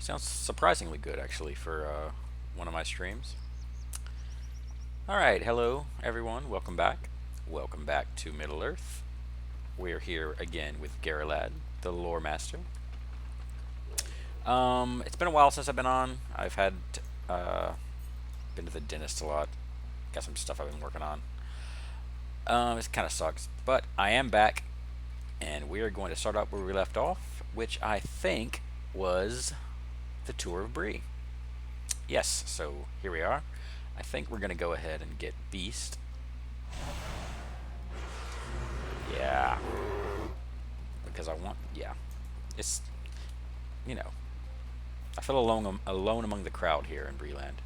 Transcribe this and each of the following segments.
Sounds surprisingly good, actually, for one of my streams. Alright, hello, everyone. Welcome back. Welcome back to Middle Earth. We're here again with Bree-Land, the lore master. It's been a while since I've been on. I've had been to the dentist a lot. Got some stuff I've been working on. It kind of sucks, but I am back, and we are going to start out where we left off, which I think was the tour of Bree. Yes, so here we are. I think we're going to go ahead and get Beast. Yeah. Because I want, yeah. It's, you know, I feel alone among the crowd here in Bree-Land.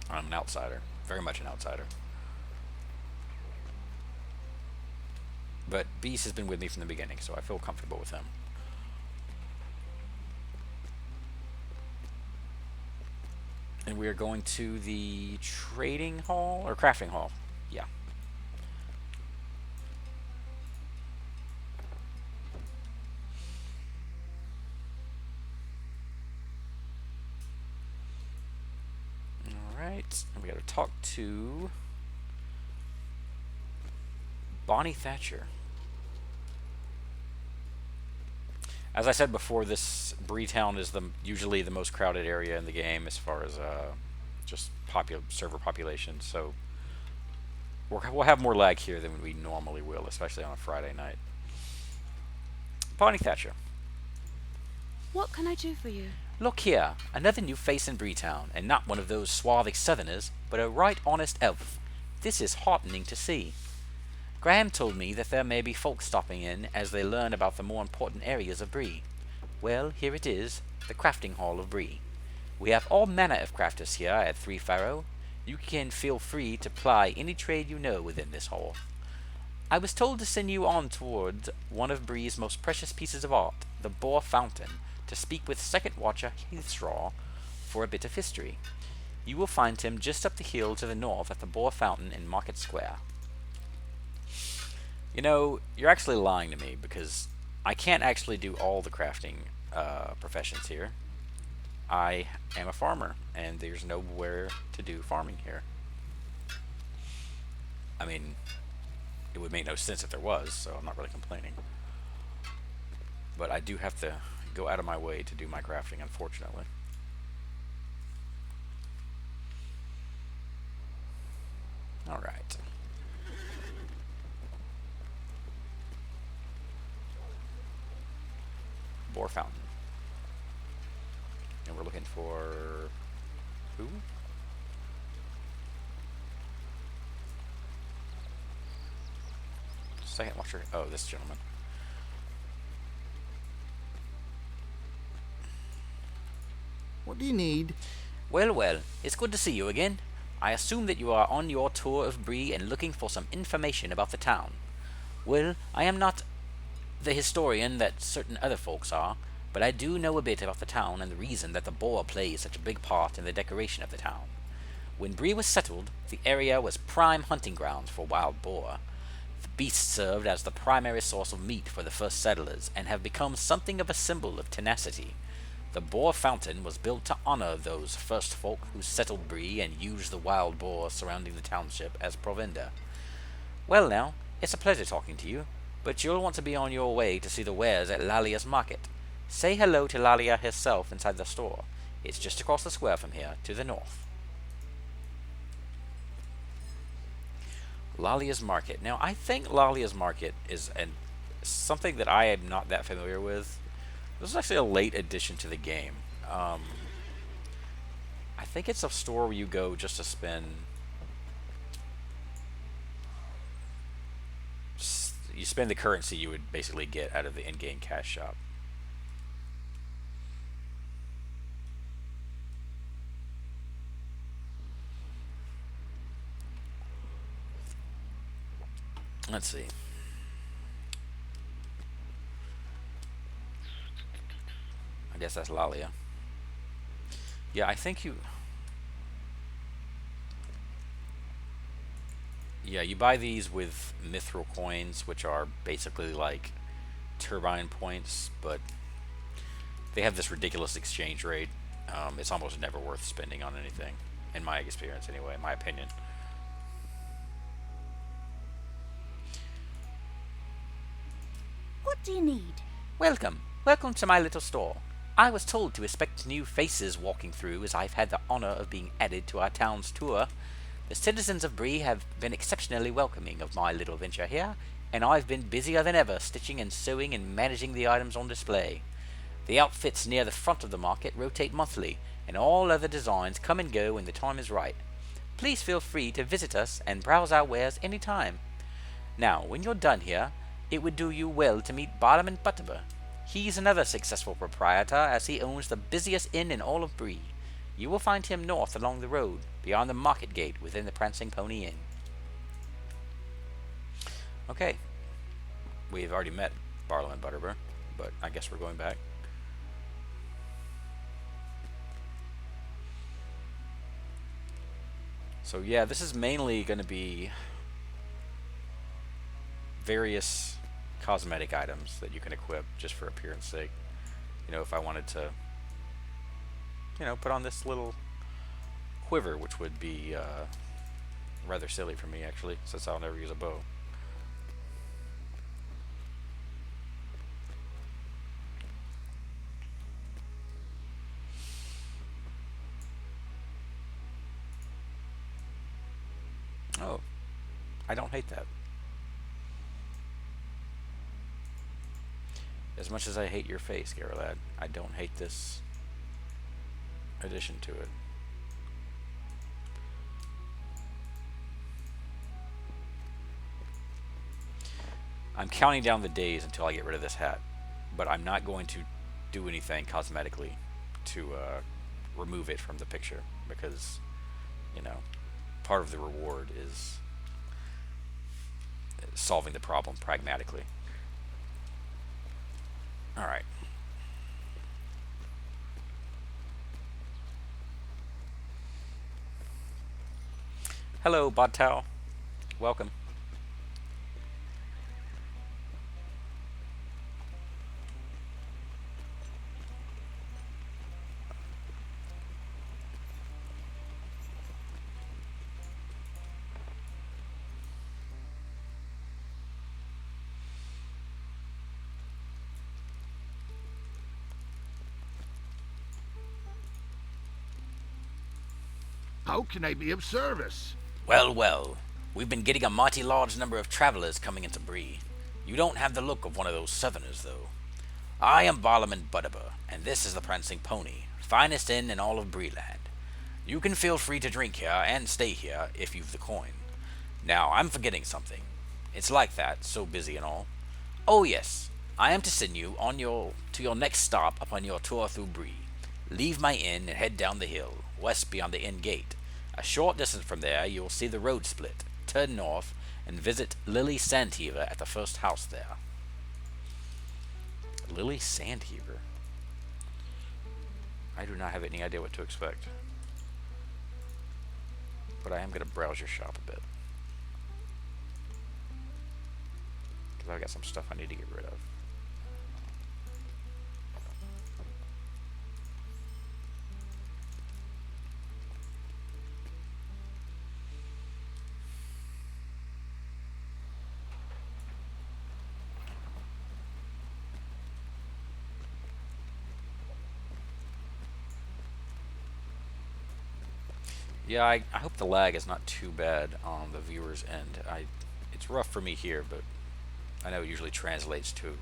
I'm an outsider. Very much an outsider. But Beast has been with me from the beginning, so I feel comfortable with him. And we are going to the trading hall or crafting hall. Yeah. Alright. And we gotta talk to Bonnie Thatcher. As I said before, this Bree-Town is usually the most crowded area in the game as far as just server population. So we'll have more lag here than we normally will, especially on a Friday night. Bonnie Thatcher. What can I do for you? Look here, another new face in Bree-Town, and not one of those swarthy southerners, but a right honest elf. This is heartening to see. Graham told me that there may be folk stopping in as they learn about the more important areas of Bree. Well, here it is, the crafting hall of Bree. We have all manner of crafters here at Three Furrow. You can feel free to ply any trade you know within this hall. I was told to send you on towards one of Bree's most precious pieces of art, the Boar Fountain, to speak with Second Watcher Heathstraw for a bit of history. You will find him just up the hill to the north at the Boar Fountain in Market Square. You know, you're actually lying to me because I can't actually do all the crafting professions here. I am a farmer, and there's nowhere to do farming here. I mean, it would make no sense if there was, so I'm not really complaining. But I do have to go out of my way to do my crafting, unfortunately. Alright. Boar Fountain. And we're looking for... who? Second Watcher. Oh, this gentleman. What do you need? Well, well, it's good to see you again. I assume that you are on your tour of Bree and looking for some information about the town. Well, I am not the historian that certain other folks are, but I do know a bit about the town and the reason that the boar plays such a big part in the decoration of the town. When Bree was settled, the area was prime hunting grounds for wild boar. The beasts served as the primary source of meat for the first settlers and have become something of a symbol of tenacity. The Boar Fountain was built to honor those first folk who settled Bree and used the wild boar surrounding the township as provender. Well now, it's a pleasure talking to you, but you'll want to be on your way to see the wares at Lalia's market. Say hello to Lalia herself inside the store. It's just across the square from here, to the north. Lalia's market. Now, I think Lalia's market is something that I am not that familiar with. This is actually a late addition to the game. I think it's a store where you go just to spend... you spend the currency you would basically get out of the in-game cash shop. Let's see. I guess that's Lalia. Yeah, I think you... yeah, you buy these with mithril coins, which are basically like turbine points, but They have this ridiculous exchange rate. It's almost never worth spending on anything, in my experience anyway, in my opinion. What do you need? Welcome. Welcome to my little store. I was told to expect new faces walking through as I've had the honor of being added to our town's tour. The citizens of Bree have been exceptionally welcoming of my little venture here, and I've been busier than ever stitching and sewing and managing the items on display. The outfits near the front of the market rotate monthly, and all other designs come and go when the time is right. Please feel free to visit us and browse our wares any time. Now, when you're done here, it would do you well to meet Barlam and Butterbur. He's another successful proprietor, as he owns the busiest inn in all of Bree. You will find him north along the road, beyond the market gate within the Prancing Pony Inn. Okay. We've already met Barlam and Butterbur, but I guess we're going back. So yeah, this is mainly going to be various cosmetic items that you can equip just for appearance sake. You know, if I wanted to, put on this little quiver, which would be rather silly for me actually, since I'll never use a bow. Oh, I don't hate that. As much as I hate your face, Garrelad, I don't hate this addition to it. I'm counting down the days until I get rid of this hat, but I'm not going to do anything cosmetically to remove it from the picture, because, part of the reward is solving the problem pragmatically. Alright. Hello, Bodtao. Welcome. How can I be of service? Well, well. We've been getting a mighty large number of travelers coming into Bree. You don't have the look of one of those southerners, though. I am Barlam and Butterbur, and this is the Prancing Pony, finest inn in all of Bree-Land. You can feel free to drink here and stay here if you've the coin. Now, I'm forgetting something. It's like that, so busy and all. Oh yes, I am to send you to your next stop upon your tour through Bree. Leave my inn and head down the hill, west beyond the inn gate. A short distance from there, you will see the road split. Turn north and visit Lily Sandheaver at the first house there. Lily Sandheaver? I do not have any idea what to expect. But I am going to browse your shop a bit. Because I've got some stuff I need to get rid of. Yeah, I hope the lag is not too bad on the viewer's end. It's rough for me here, but I know it usually translates to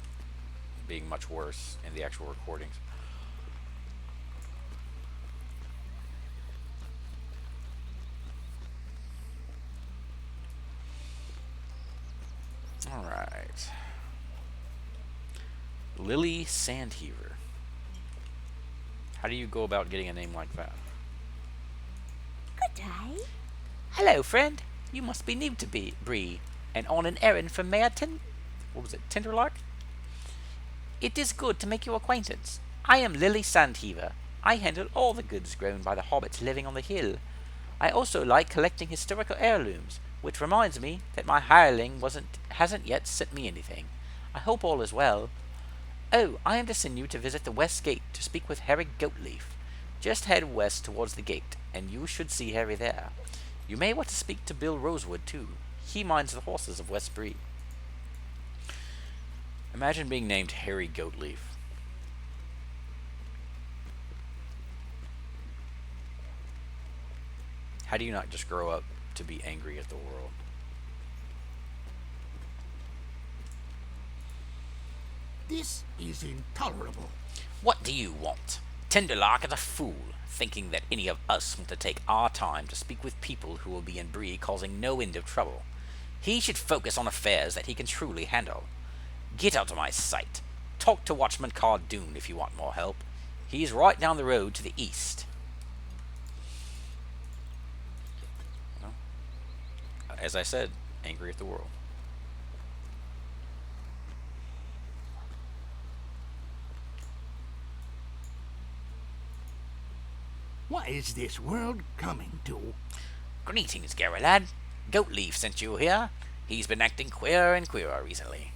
being much worse in the actual recordings. Alright. Lily Sandheaver. How do you go about getting a name like that? Good day. Hello, friend. You must be new to Bree, and on an errand from Mayor Tinderlark? It is good to make your acquaintance. I am Lily Sandheaver. I handle all the goods grown by the hobbits living on the hill. I also like collecting historical heirlooms, which reminds me that my hireling hasn't yet sent me anything. I hope all is well. Oh, I am to send you to visit the West Gate to speak with Harry Goatleaf. Just head west towards the gate, and you should see Harry there. You may want to speak to Bill Rosewood, too. He minds the horses of West Bree. Imagine being named Harry Goatleaf. How do you not just grow up to be angry at the world? This is intolerable. What do you want? Tenderlock is a fool, thinking that any of us want to take our time to speak with people who will be in Bree causing no end of trouble. He should focus on affairs that he can truly handle. Get out of my sight. Talk to Watchman Cardoon if you want more help. He's right down the road to the east. Well, as I said, angry at the world. What is this world coming to? Greetings, Gary lad. Goatleaf sent you here. He's been acting queerer and queerer recently.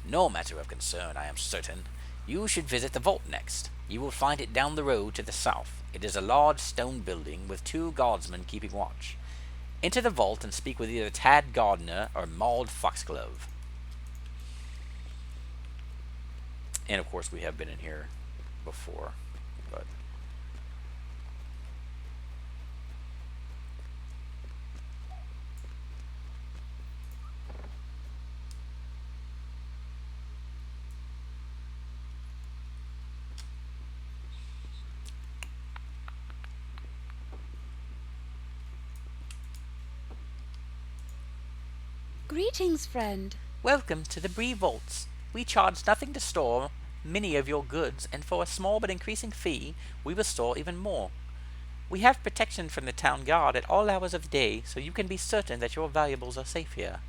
No matter of concern, I am certain. You should visit the vault next. You will find it down the road to the south. It is a large stone building with 2 guardsmen keeping watch. Enter the vault and speak with either Tad Gardner or Maud Foxglove. And of course, we have been in here before, but Greetings, friend. welcome to the Bree Vaults. We charge nothing to store many of your goods, and for a small but increasing fee, we will store even more. We have protection from the town guard at all hours of the day, so you can be certain that your valuables are safe here.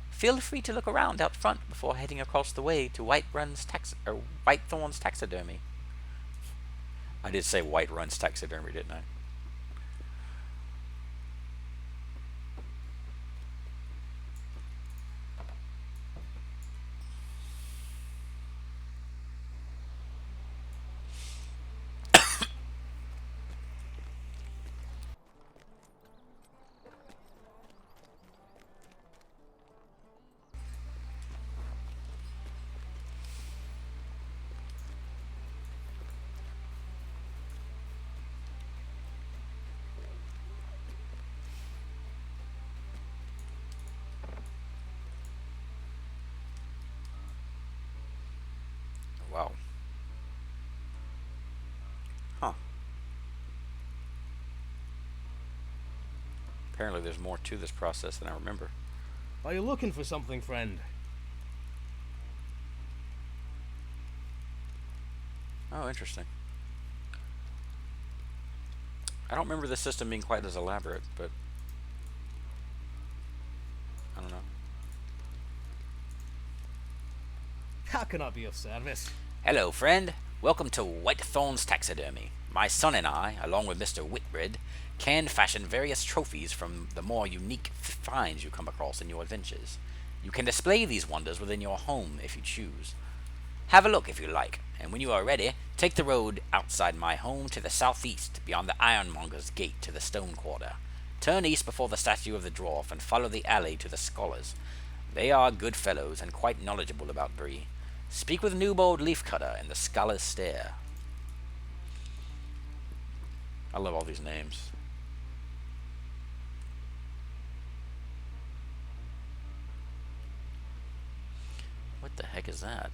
Feel free to look around out front before heading across the way to Whitethorn's Taxidermy. I did say White Run's Taxidermy, didn't I? Wow. Huh. Apparently there's more to this process than I remember. Are you looking for something, friend? Oh, interesting. I don't remember the system being quite as elaborate, but I don't know. How can I be of service? Hello, friend. Welcome to Whitethorn's Taxidermy. My son and I, along with Mr. Whitbread, can fashion various trophies from the more unique finds you come across in your adventures. You can display these wonders within your home if you choose. Have a look if you like, and when you are ready, take the road outside my home to the southeast, beyond the Ironmonger's Gate to the Stone Quarter. Turn east before the statue of the dwarf and follow the alley to the scholars. They are good fellows and quite knowledgeable about Bree. Speak with Newbold Leafcutter in the Scholar's Stair. I love all these names. What the heck is that?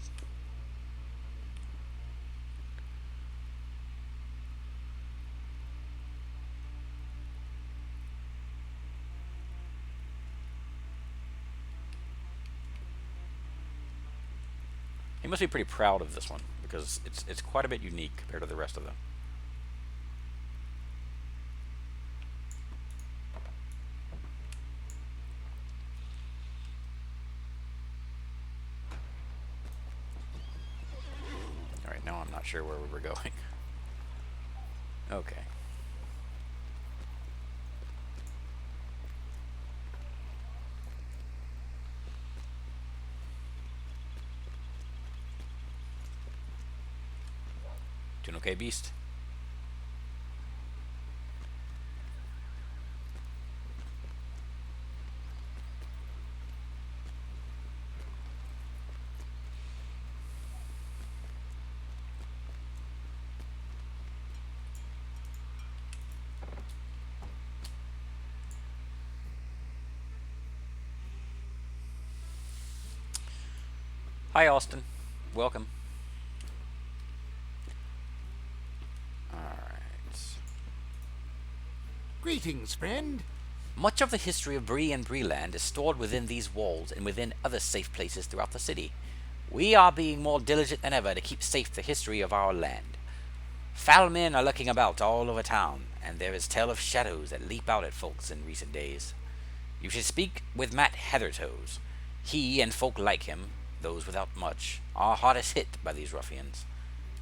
He must be pretty proud of this one because it's quite a bit unique compared to the rest of them. Alright, now I'm not sure where we were going. Okay. Doing okay, Beast? Hi, Austin. Welcome. Alright. Greetings, friend. Much of the history of Bree and Bree-Land is stored within these walls and within other safe places throughout the city. We are being more diligent than ever to keep safe the history of our land. Foul men are lurking about all over town, and there is tale of shadows that leap out at folks in recent days. You should speak with Matt Heathertoes. He and folk like him, those without much, are hardest hit by these ruffians.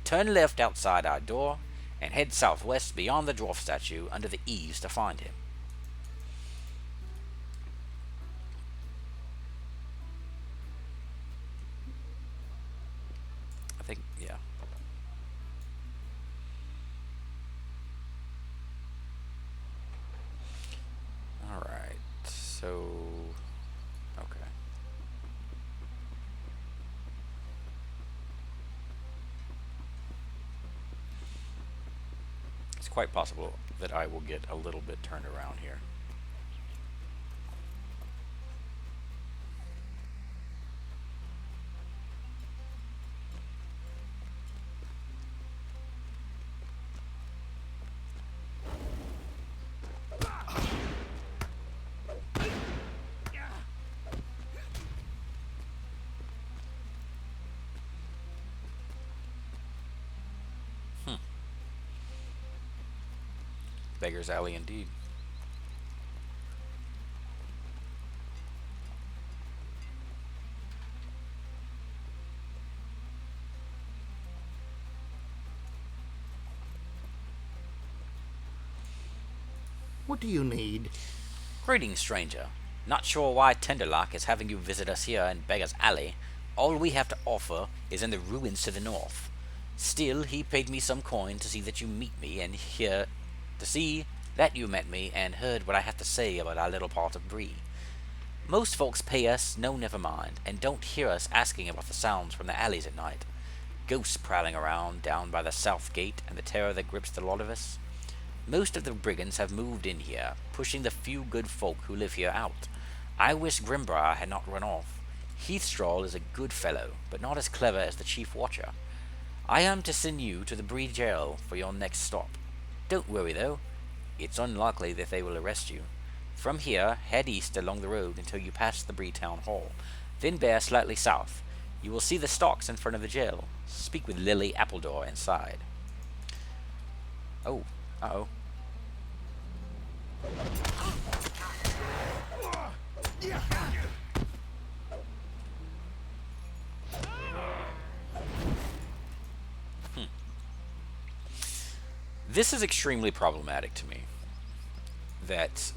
Turn left outside our door, and head southwest beyond the dwarf statue under the eaves to find him. I think, yeah. Alright, so... okay. It's quite possible that I will get a little bit turned around here. Beggar's Alley indeed. What do you need? Greetings, stranger. Not sure why Tenderlock is having you visit us here in Beggar's Alley. All we have to offer is in the ruins to the north. Still, he paid me some coin to see that you meet me and hear to see that you met me and heard what I have to say about our little part of Bree. Most folks pay us no never mind, and don't hear us asking about the sounds from the alleys at night. Ghosts prowling around down by the south gate and the terror that grips the lot of us. Most of the brigands have moved in here, pushing the few good folk who live here out. I wish Grimbriar had not run off. Heathstraw is a good fellow, but not as clever as the Chief Watcher. I am to send you to the Bree jail for your next stop. Don't worry though, it's unlikely that they will arrest you. From here, head east along the road until you pass the Bree Town Hall. Then bear slightly south. You will see the stocks in front of the jail. Speak with Lily Appledore inside. Oh, uh-oh. This is extremely problematic to me. That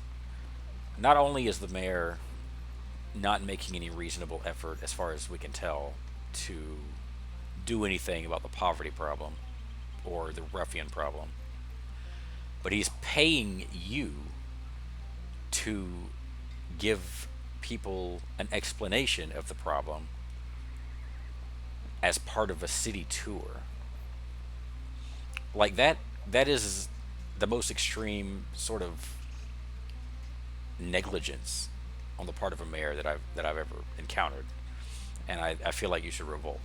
not only is the mayor not making any reasonable effort, as far as we can tell, to do anything about the poverty problem or the ruffian problem, but he's paying you to give people an explanation of the problem as part of a city tour. Like that is the most extreme sort of negligence on the part of a mayor that I've ever encountered, and I feel like you should revolt.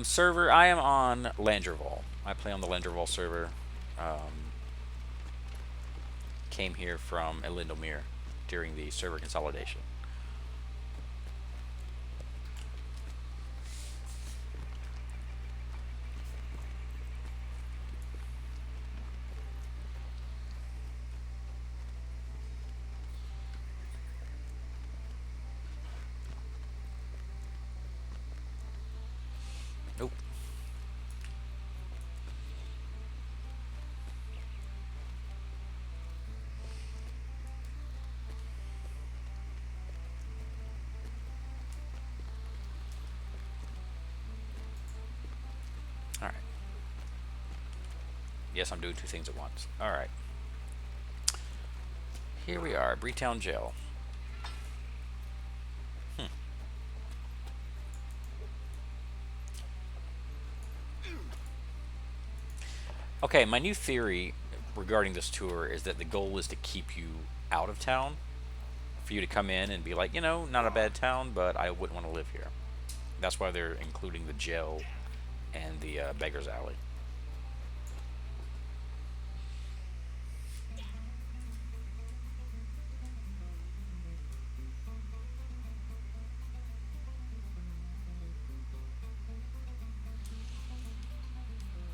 Server, I am on Landerval. I play on the Landerval server. Came here from Elindomir during the server consolidation. Alright. Yes, I'm doing two things at once. Alright. Here we are, Bree-Town Jail. Okay, my new theory regarding this tour is that the goal is to keep you out of town. For you to come in and be like, you know, not a bad town, but I wouldn't want to live here. That's why they're including the jail and the Beggar's Alley.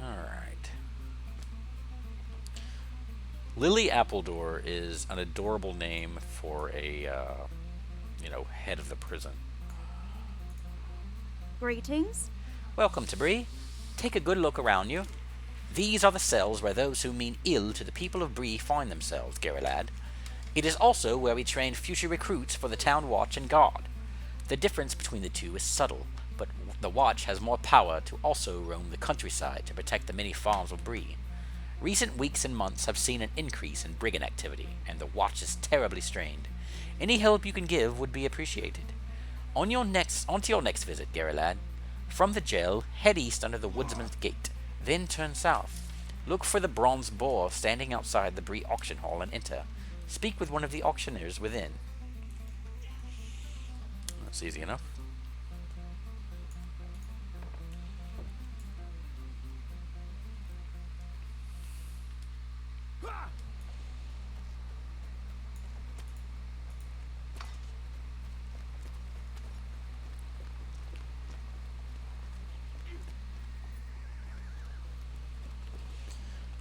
Alright. Lily Appledore is an adorable name for a, you know, head of the prison. Greetings. Welcome to Bree. Take a good look around you. These are the cells where those who mean ill to the people of Bree find themselves, Gary lad. It is also where we train future recruits for the town watch and guard. The difference between the two is subtle, but the watch has more power to also roam the countryside to protect the many farms of Bree. Recent weeks and months have seen an increase in brigand activity, and the watch is terribly strained. Any help you can give would be appreciated. Onto your next visit, Gary lad. From the jail, head east under the Woodsman's Gate, then turn south. Look for the bronze boar standing outside the Bree auction hall and enter. Speak with one of the auctioneers within. That's easy enough.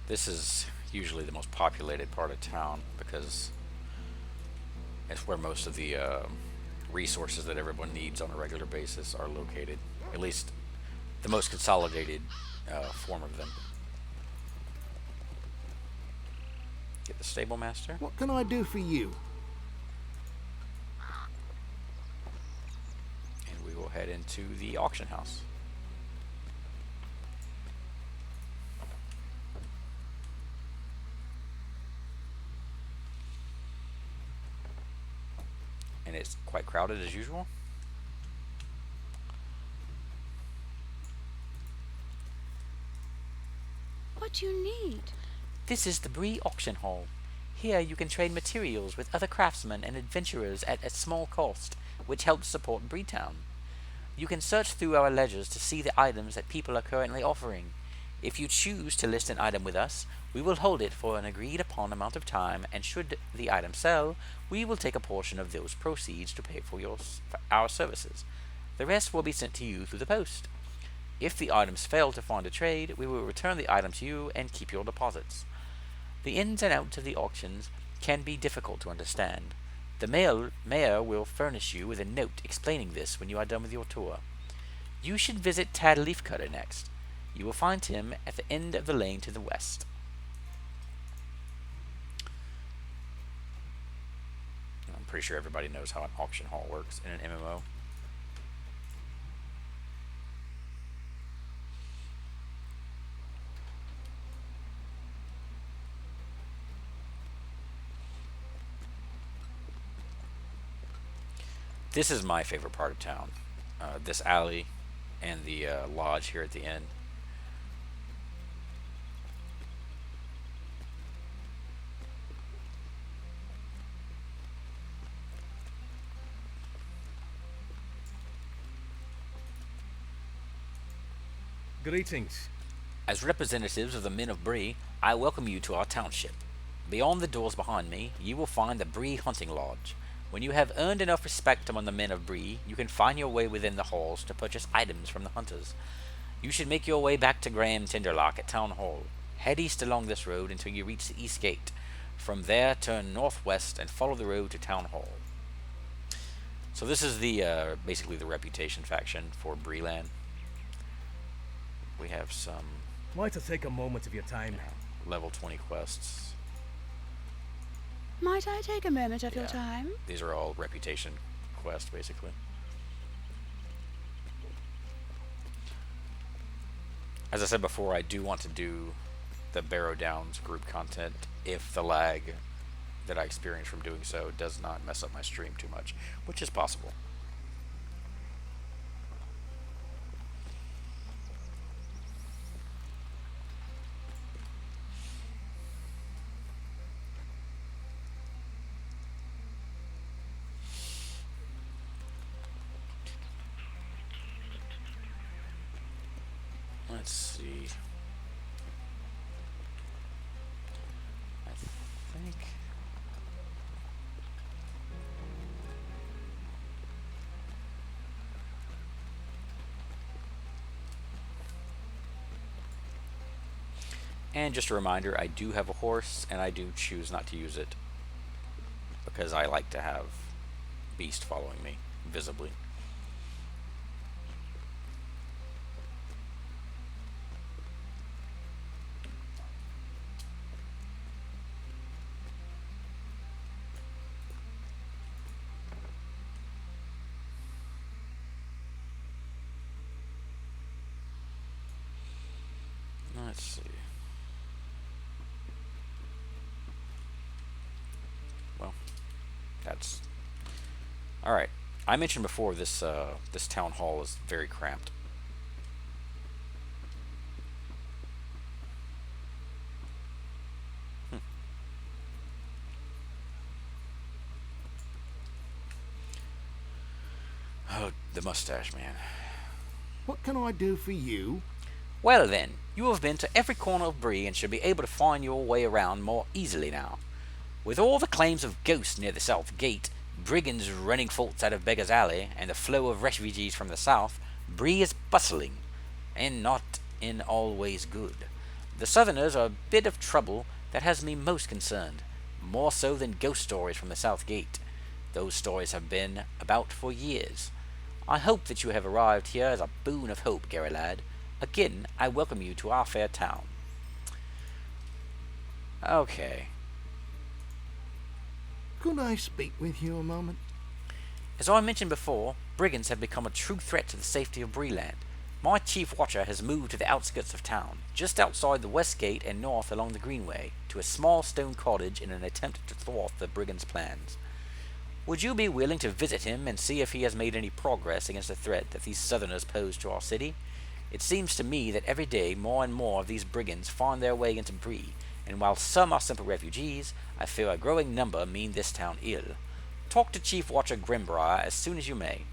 This is usually the most populated part of town because it's where most of the resources that everyone needs on a regular basis are located. At least the most consolidated form of them. Get the stable master. What can I do for you? And we will head into the auction house. And it's quite crowded as usual. What do you need? This is the Bree Auction Hall. Here you can trade materials with other craftsmen and adventurers at a small cost, which helps support Breetown. You can search through our ledgers to see the items that people are currently offering. If you choose to list an item with us, we will hold it for an agreed upon amount of time, and should the item sell, we will take a portion of those proceeds to pay for our services. The rest will be sent to you through the post. If the items fail to find a trade, we will return the item to you and keep your deposits. The ins and outs of the auctions can be difficult to understand. The mayor will furnish you with a note explaining this when you are done with your tour. You should visit Tad Leafcutter next. You will find him at the end of the lane to the west. I'm pretty sure everybody knows how an auction hall works in an MMO. This is my favorite part of town. This alley and the lodge here at the end. Greetings. As representatives of the men of Bree, I welcome you to our township. Beyond the doors behind me, you will find the Bree Hunting Lodge. When you have earned enough respect among the men of Bree, you can find your way within the halls to purchase items from the hunters. You should make your way back to Graham Tinderlock at Town Hall. Head east along this road until you reach the east gate. From there, turn northwest and follow the road to Town Hall. So this is the basically the reputation faction for Bree-Land. We have some Might I take a moment of your time? level 20 quests. Might I take a moment of your Yeah. time? These are all reputation quests, basically. As I said before, I do want to do the Barrow Downs group content if the lag that I experience from doing so does not mess up my stream too much, which is possible. Let's see. I think. And just a reminder, I do have a horse, and I do choose not to use it because I like to have Beast following me visibly. Let's see. Well, that's all right. I mentioned before this this town hall is very cramped. Oh, the mustache man. What can I do for you? Well then, you have been to every corner of Bree and should be able to find your way around more easily now. With all the claims of ghosts near the south gate, brigands running forts out of Beggar's Alley, and the flow of refugees from the south, Bree is bustling, and not in all ways good. The southerners are a bit of trouble that has me most concerned, more so than ghost stories from the south gate. Those stories have been about for years. I hope that you have arrived here as a boon of hope, Gary lad. Again, I welcome you to our fair town. Okay. Could I speak with you a moment? As I mentioned before, brigands have become a true threat to the safety of Bree-Land. My chief watcher has moved to the outskirts of town, just outside the west gate and north along the greenway, to a small stone cottage in an attempt to thwart the brigands' plans. Would you be willing to visit him and see if he has made any progress against the threat that these southerners pose to our city? It seems to me that every day more and more of these brigands find their way into Bree, and while some are simple refugees, I fear a growing number mean this town ill. Talk to Chief Watcher Grimbriar as soon as you may.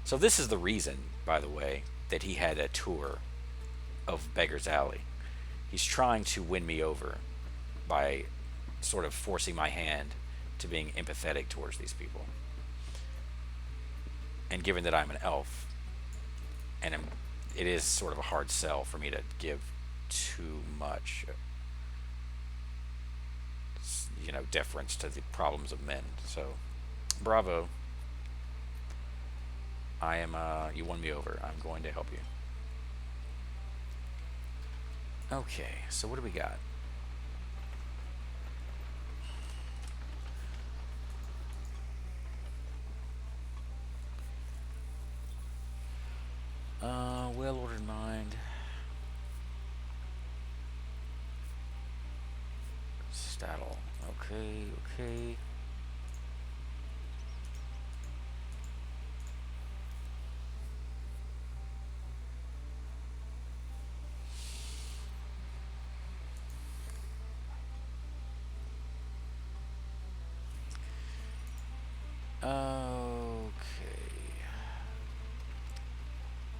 So this is the reason, by the way, that he had a tour of Beggar's Alley. He's trying to win me over by sort of forcing my hand to being empathetic towards these people. And given that I'm an elf, and it is sort of a hard sell for me to give too much, deference to the problems of men. So, bravo. I am, you won me over. I'm going to help you. Okay, so what do we got? Well-ordered mind. Staddle. Okay.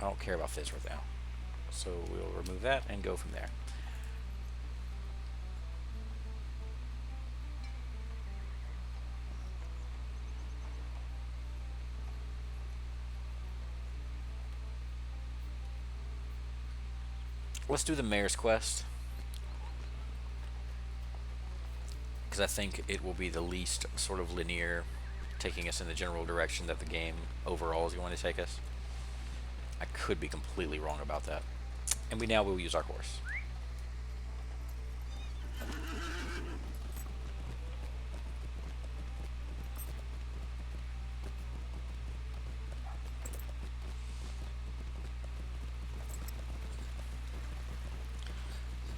I don't care about Fizz right now. So we'll remove that and go from there. Let's do the mayor's quest, because I think it will be the least sort of linear, taking us in the general direction that the game overall is going to take us. I could be completely wrong about that. And we now will use our horse.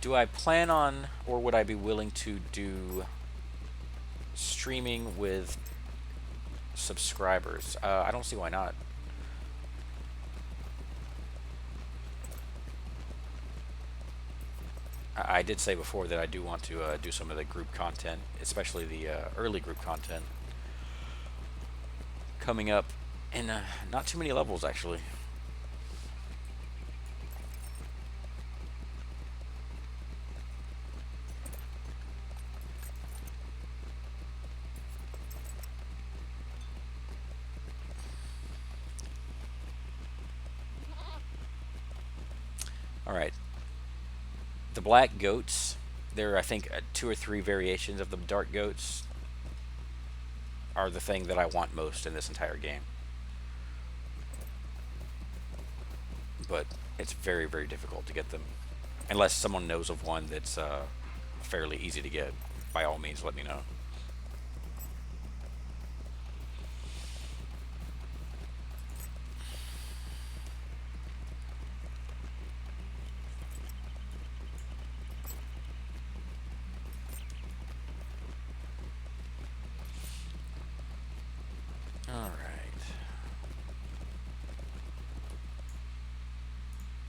Do I plan on, or would I be willing to do streaming with subscribers? I don't see why not. I did say before that I do want to do some of the group content, especially the early group content, coming up in not too many levels, actually. Alright. The black goats, there are, I think, 2 or 3 variations of the dark goats, are the thing that I want most in this entire game. But it's very, very difficult to get them. Unless someone knows of one that's fairly easy to get. By all means, let me know.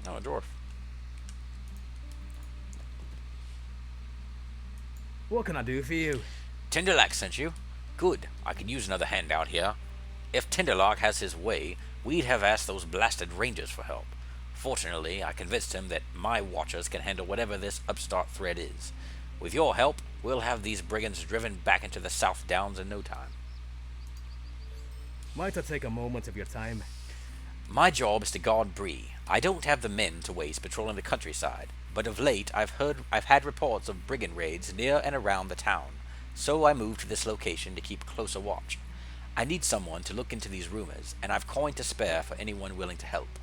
Now a dwarf. What can I do for you? Tinderlock sent you? Good. I could use another hand out here. If Tinderlock has his way, we'd have asked those blasted rangers for help. Fortunately, I convinced him that my watchers can handle whatever this upstart threat is. With your help, we'll have these brigands driven back into the South Downs in no time. Might I take a moment of your time? My job is to guard Bree. I don't have the men to waste patrolling the countryside, but of late I've had reports of brigand raids near and around the town, so I moved to this location to keep closer watch. I need someone to look into these rumors, and I've coin to spare for anyone willing to help.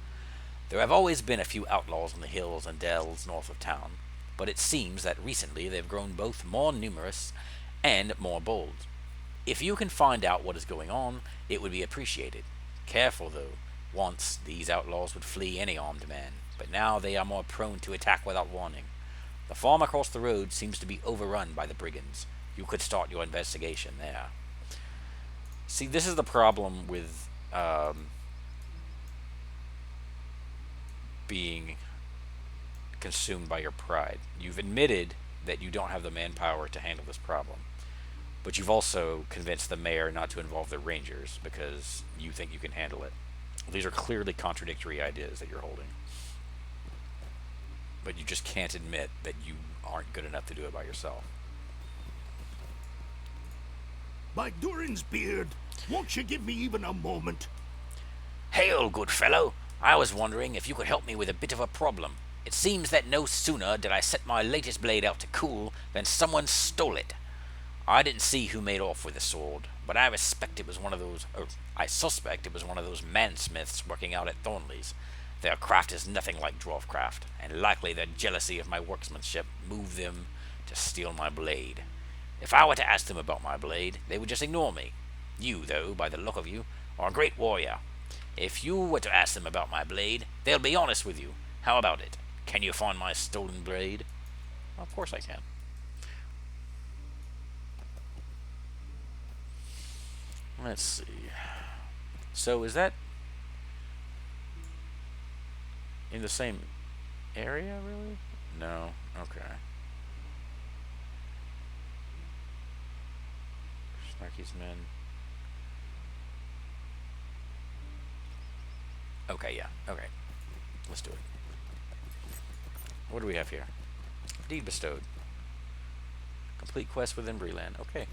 There have always been a few outlaws in the hills and dells north of town, but it seems that recently they've grown both more numerous and more bold. If you can find out what is going on, it would be appreciated. Careful, though. Once, these outlaws would flee any armed man, but now they are more prone to attack without warning. The farm across the road seems to be overrun by the brigands. You could start your investigation there. See, this is the problem with being consumed by your pride. You've admitted that you don't have the manpower to handle this problem, but you've also convinced the mayor not to involve the rangers because you think you can handle it. These are clearly contradictory ideas that you're holding. But you just can't admit that you aren't good enough to do it by yourself. By Durin's beard, won't you give me even a moment? Hail, good fellow. I was wondering if you could help me with a bit of a problem. It seems that no sooner did I set my latest blade out to cool than someone stole it. I didn't see who made off with the sword, but I suspect it was one of those mansmiths working out at Thornley's. Their craft is nothing like dwarf craft, and likely their jealousy of my workmanship moved them to steal my blade. If I were to ask them about my blade, they would just ignore me. You, though, by the look of you, are a great warrior. If you were to ask them about my blade, they'll be honest with you. How about it? Can you find my stolen blade? Well, of course I can. Let's see. So is that in the same area, really? No. Okay. Snarky's men. Okay, yeah. Okay. Let's do it. What do we have here? Deed bestowed. Complete quest within Bree-Land. Okay.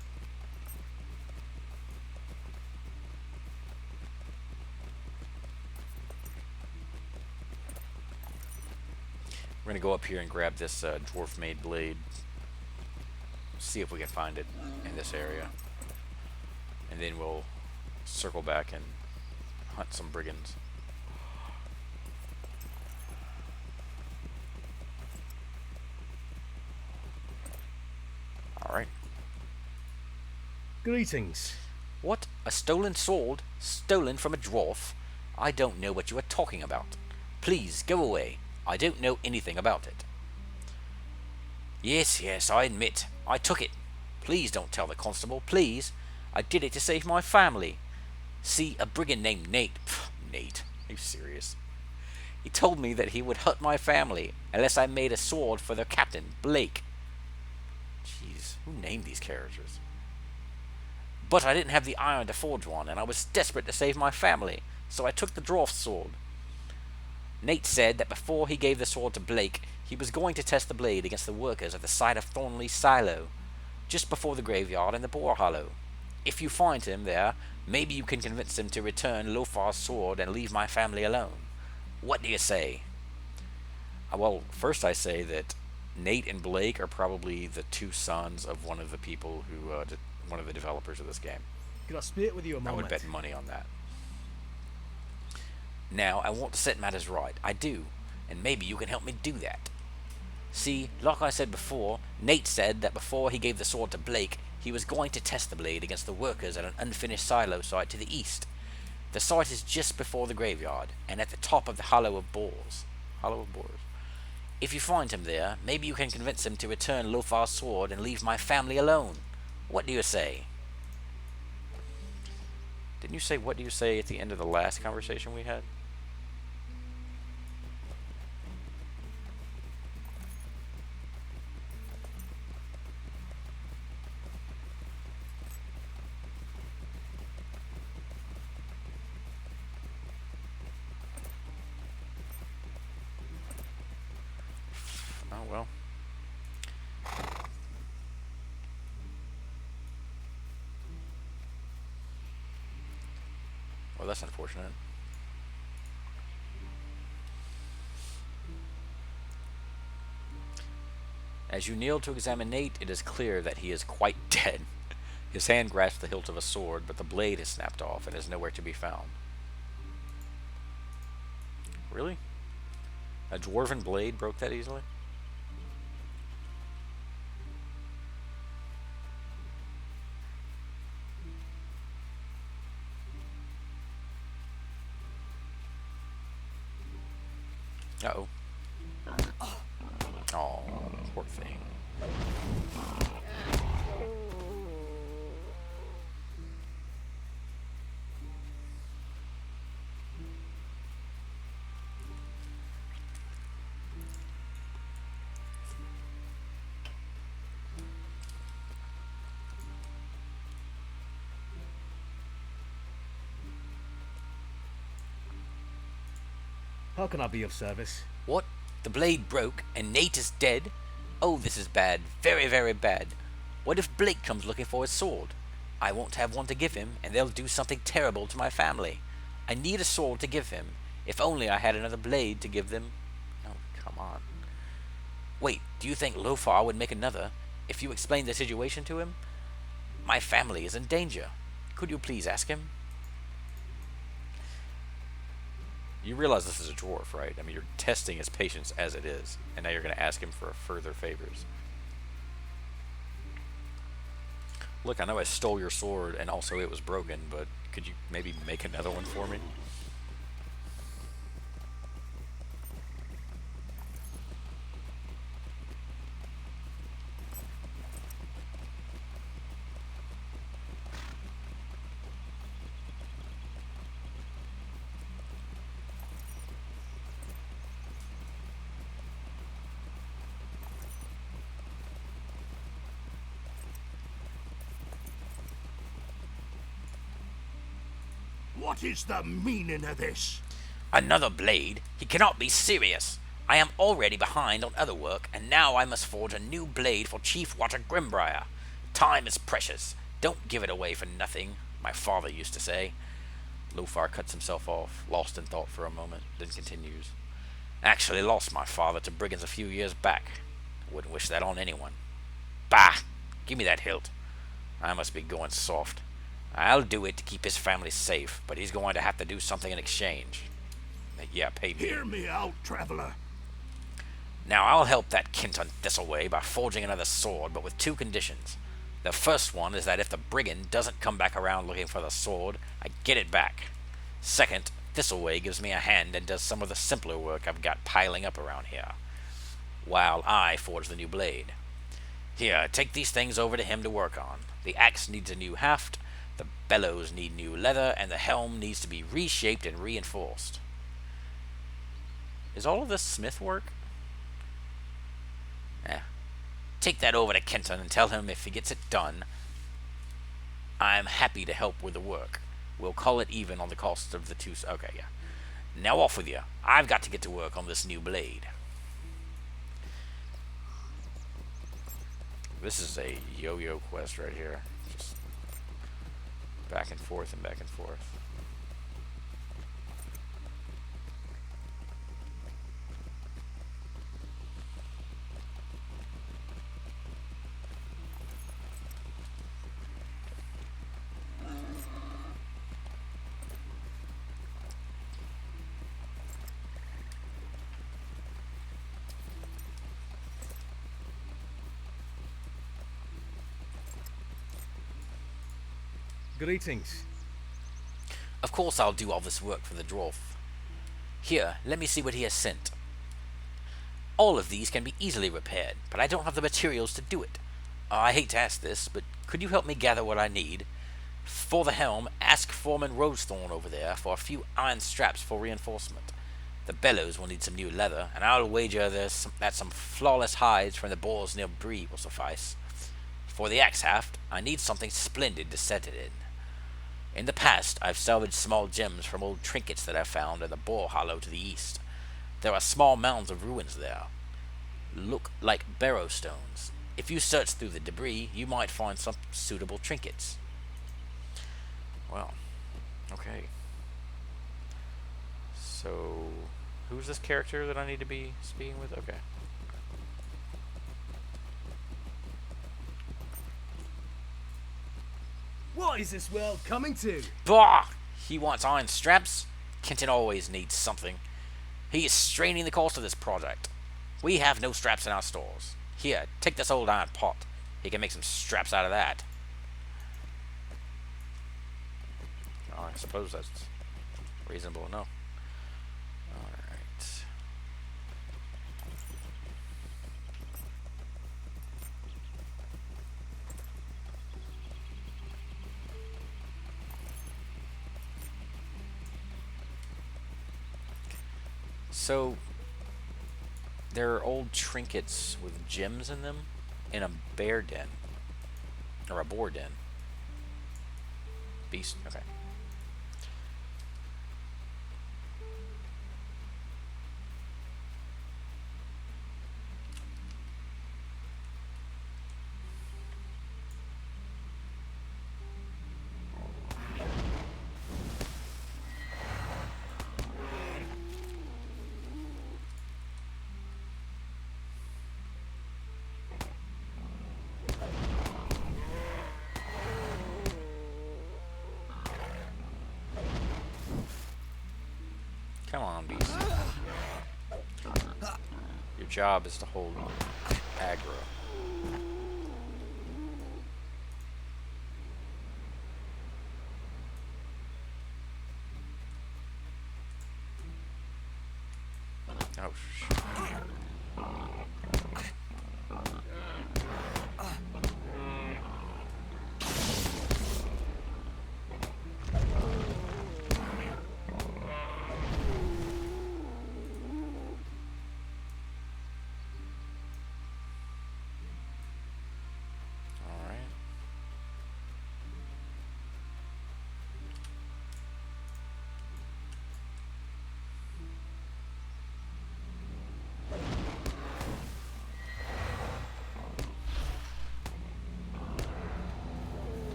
We're going to go up here and grab this dwarf-made blade. See if we can find it in this area. And then we'll circle back and hunt some brigands. Alright. Greetings. What? A stolen sword? Stolen from a dwarf? I don't know what you are talking about. Please, go away. I don't know anything about it. Yes, yes, I admit. I took it. Please don't tell the constable, please. I did it to save my family. See, a brigand named Nate. Pff, Nate, are you serious? He told me that he would hurt my family unless I made a sword for their captain, Blake. Jeez, who named these characters? But I didn't have the iron to forge one, and I was desperate to save my family, so I took the dwarf sword. Nate said that before he gave the sword to Blake, he was going to test the blade against the workers at the site of Thornley's silo, just before the graveyard and the Boar Hollow. If you find him there, maybe you can convince him to return Lofar's sword and leave my family alone. What do you say? Well, first I say that Nate and Blake are probably the two sons of one of the people who, one of the developers of this game. Can I speak with you a I moment? would bet money on that. Now, I want to set matters right. I do. And maybe you can help me do that. See, like I said before, Nate said that before he gave the sword to Blake, he was going to test the blade against the workers at an unfinished silo site to the east. The site is just before the graveyard, and at the top of the Hollow of Boars. Hollow of Boars. If you find him there, maybe you can convince him to return Lofar's sword and leave my family alone. What do you say? Didn't you say what do you say at the end of the last conversation we had? Oh well. Well, that's unfortunate. As you kneel to examine Nate, it is clear that he is quite dead. His hand grasps the hilt of a sword, but the blade has snapped off and is nowhere to be found. Really? A dwarven blade broke that easily? Uh-oh. Oh, poor thing. How can I be of service? What? The blade broke and Nate is dead? Oh, this is bad. Very, very bad. What if Blake comes looking for his sword? I won't have one to give him, and they'll do something terrible to my family. I need a sword to give him. If only I had another blade to give them. Oh, come on. Wait, do you think Lofar would make another if you explained the situation to him? My family is in danger. Could you please ask him? You realize this is a dwarf, right? I mean, you're testing his patience as it is, and now you're going to ask him for further favors. Look, I know I stole your sword, and also it was broken, but could you maybe make another one for me? What is the meaning of this? Another blade? He cannot be serious. I am already behind on other work, and now I must forge a new blade for Chief Water Grimbrier. Time is precious. Don't give it away for nothing, my father used to say. Lofar cuts himself off, lost in thought for a moment, then continues. Actually lost my father to brigands a few years back. Wouldn't wish that on anyone. Bah! Give me that hilt. I must be going soft. I'll do it to keep his family safe, but he's going to have to do something in exchange. Yeah, pay me. Hear me out, traveler. Now, I'll help that Kinton Thistleway by forging another sword, but with two conditions. The first one is that if the brigand doesn't come back around looking for the sword, I get it back. Second, Thistleway gives me a hand and does some of the simpler work I've got piling up around here, while I forge the new blade. Here, take these things over to him to work on. The axe needs a new haft, the bellows need new leather, and the helm needs to be reshaped and reinforced. Is all of this smith work? Eh. Take that over to Kenton and tell him if he gets it done, I'm happy to help with the work. We'll call it even on the cost of the two. Okay, yeah. Now off with you. I've got to get to work on this new blade. This is a yo-yo quest right here. Just back and forth and back and forth. Greetings. Of course I'll do all this work for the dwarf. Here, let me see what he has sent. All of these can be easily repaired, but I don't have the materials to do it. I hate to ask this, but could you help me gather what I need? For the helm, ask Foreman Rosethorn over there for a few iron straps for reinforcement. The bellows will need some new leather, and I'll wager that some flawless hides from the boars near Bree will suffice. For the axe haft, I need something splendid to set it in. In the past, I've salvaged small gems from old trinkets that I found in the Boar Hollow to the east. There are small mounds of ruins there. Look like barrow stones. If you search through the debris, you might find some suitable trinkets. Well, okay. So, who's this character that I need to be speaking with? Okay. What is this world coming to? Bah! He wants iron straps? Kenton always needs something. He is straining the cost of this project. We have no straps in our stores. Here, take this old iron pot. He can make some straps out of that. Oh, I suppose that's reasonable enough. Alright. So, there are old trinkets with gems in them in a bear den. Or a boar den. Beast? Okay. Come on, beast. Your job is to hold aggro. Oh, shit.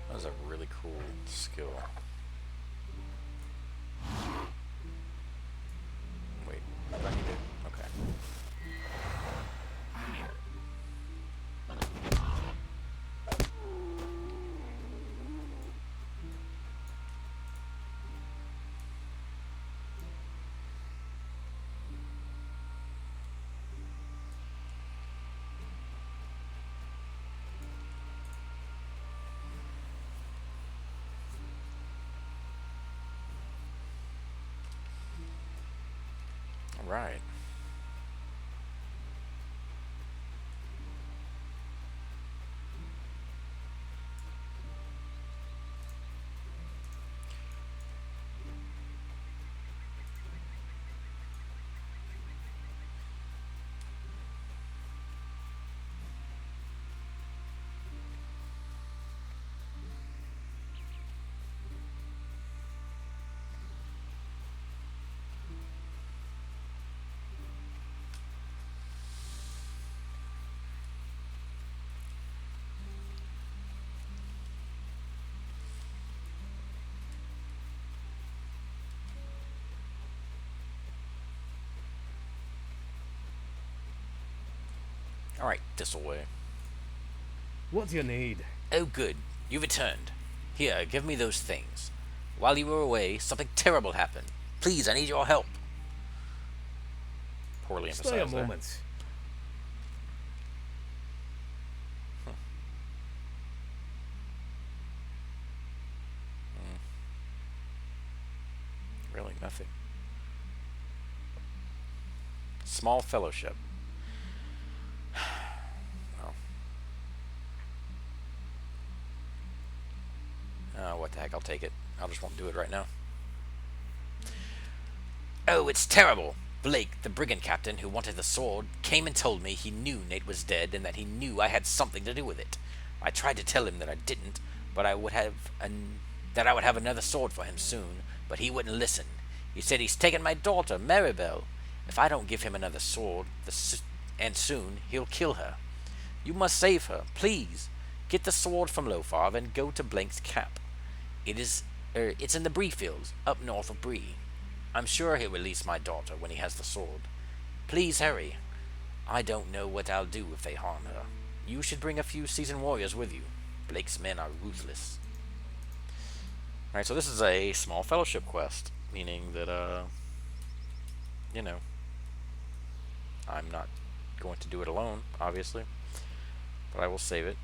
That was a really cool skill. Wait, what do I need to... Okay. Right. Alright, Thistleway. What do you need? Oh, good. You returned. Here, give me those things. While you were away, something terrible happened. Please, I need your help. Poorly emphasized Stay a there. moment. Really, nothing. Small fellowship. Well. What the heck, I'll take it. I just won't do it right now. Oh, it's terrible! Blake, the brigand captain who wanted the sword, came and told me he knew Nate was dead and that he knew I had something to do with it. I tried to tell him that I didn't, but I would have another sword for him soon, but he wouldn't listen. He said he's taken my daughter, Maribel. If I don't give him another sword, and soon, he'll kill her. You must save her, please. Get the sword from Lothar and go to Blank's camp. It's in the Bree fields, up north of Bree. I'm sure he'll release my daughter when he has the sword. Please hurry. I don't know what I'll do if they harm her. You should bring a few seasoned warriors with you. Blake's men are ruthless. Alright, so this is a small fellowship quest, meaning that, you know, I'm not going to do it alone, obviously, but I will save it.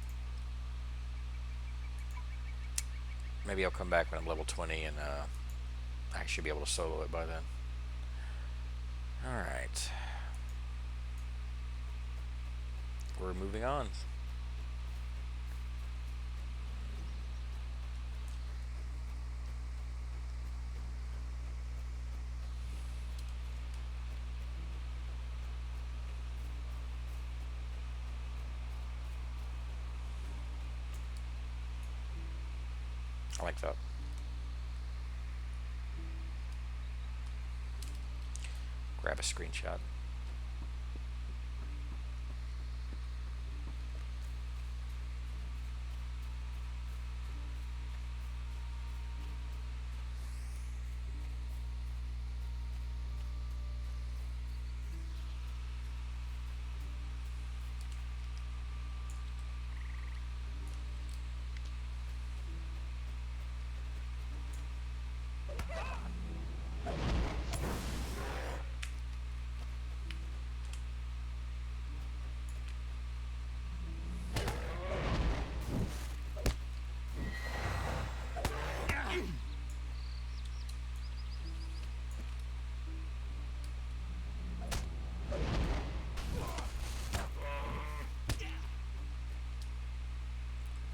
Maybe I'll come back when I'm level 20 and, I should be able to solo it by then. Alright. We're moving on. I like that. Grab a screenshot.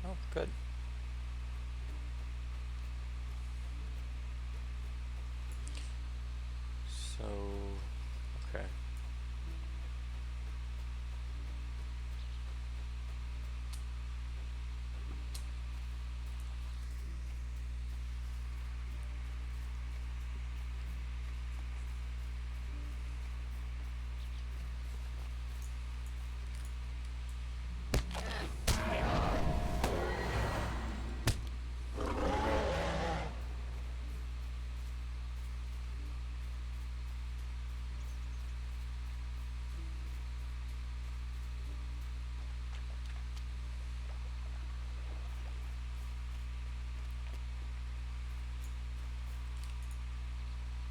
Oh, good. So, okay.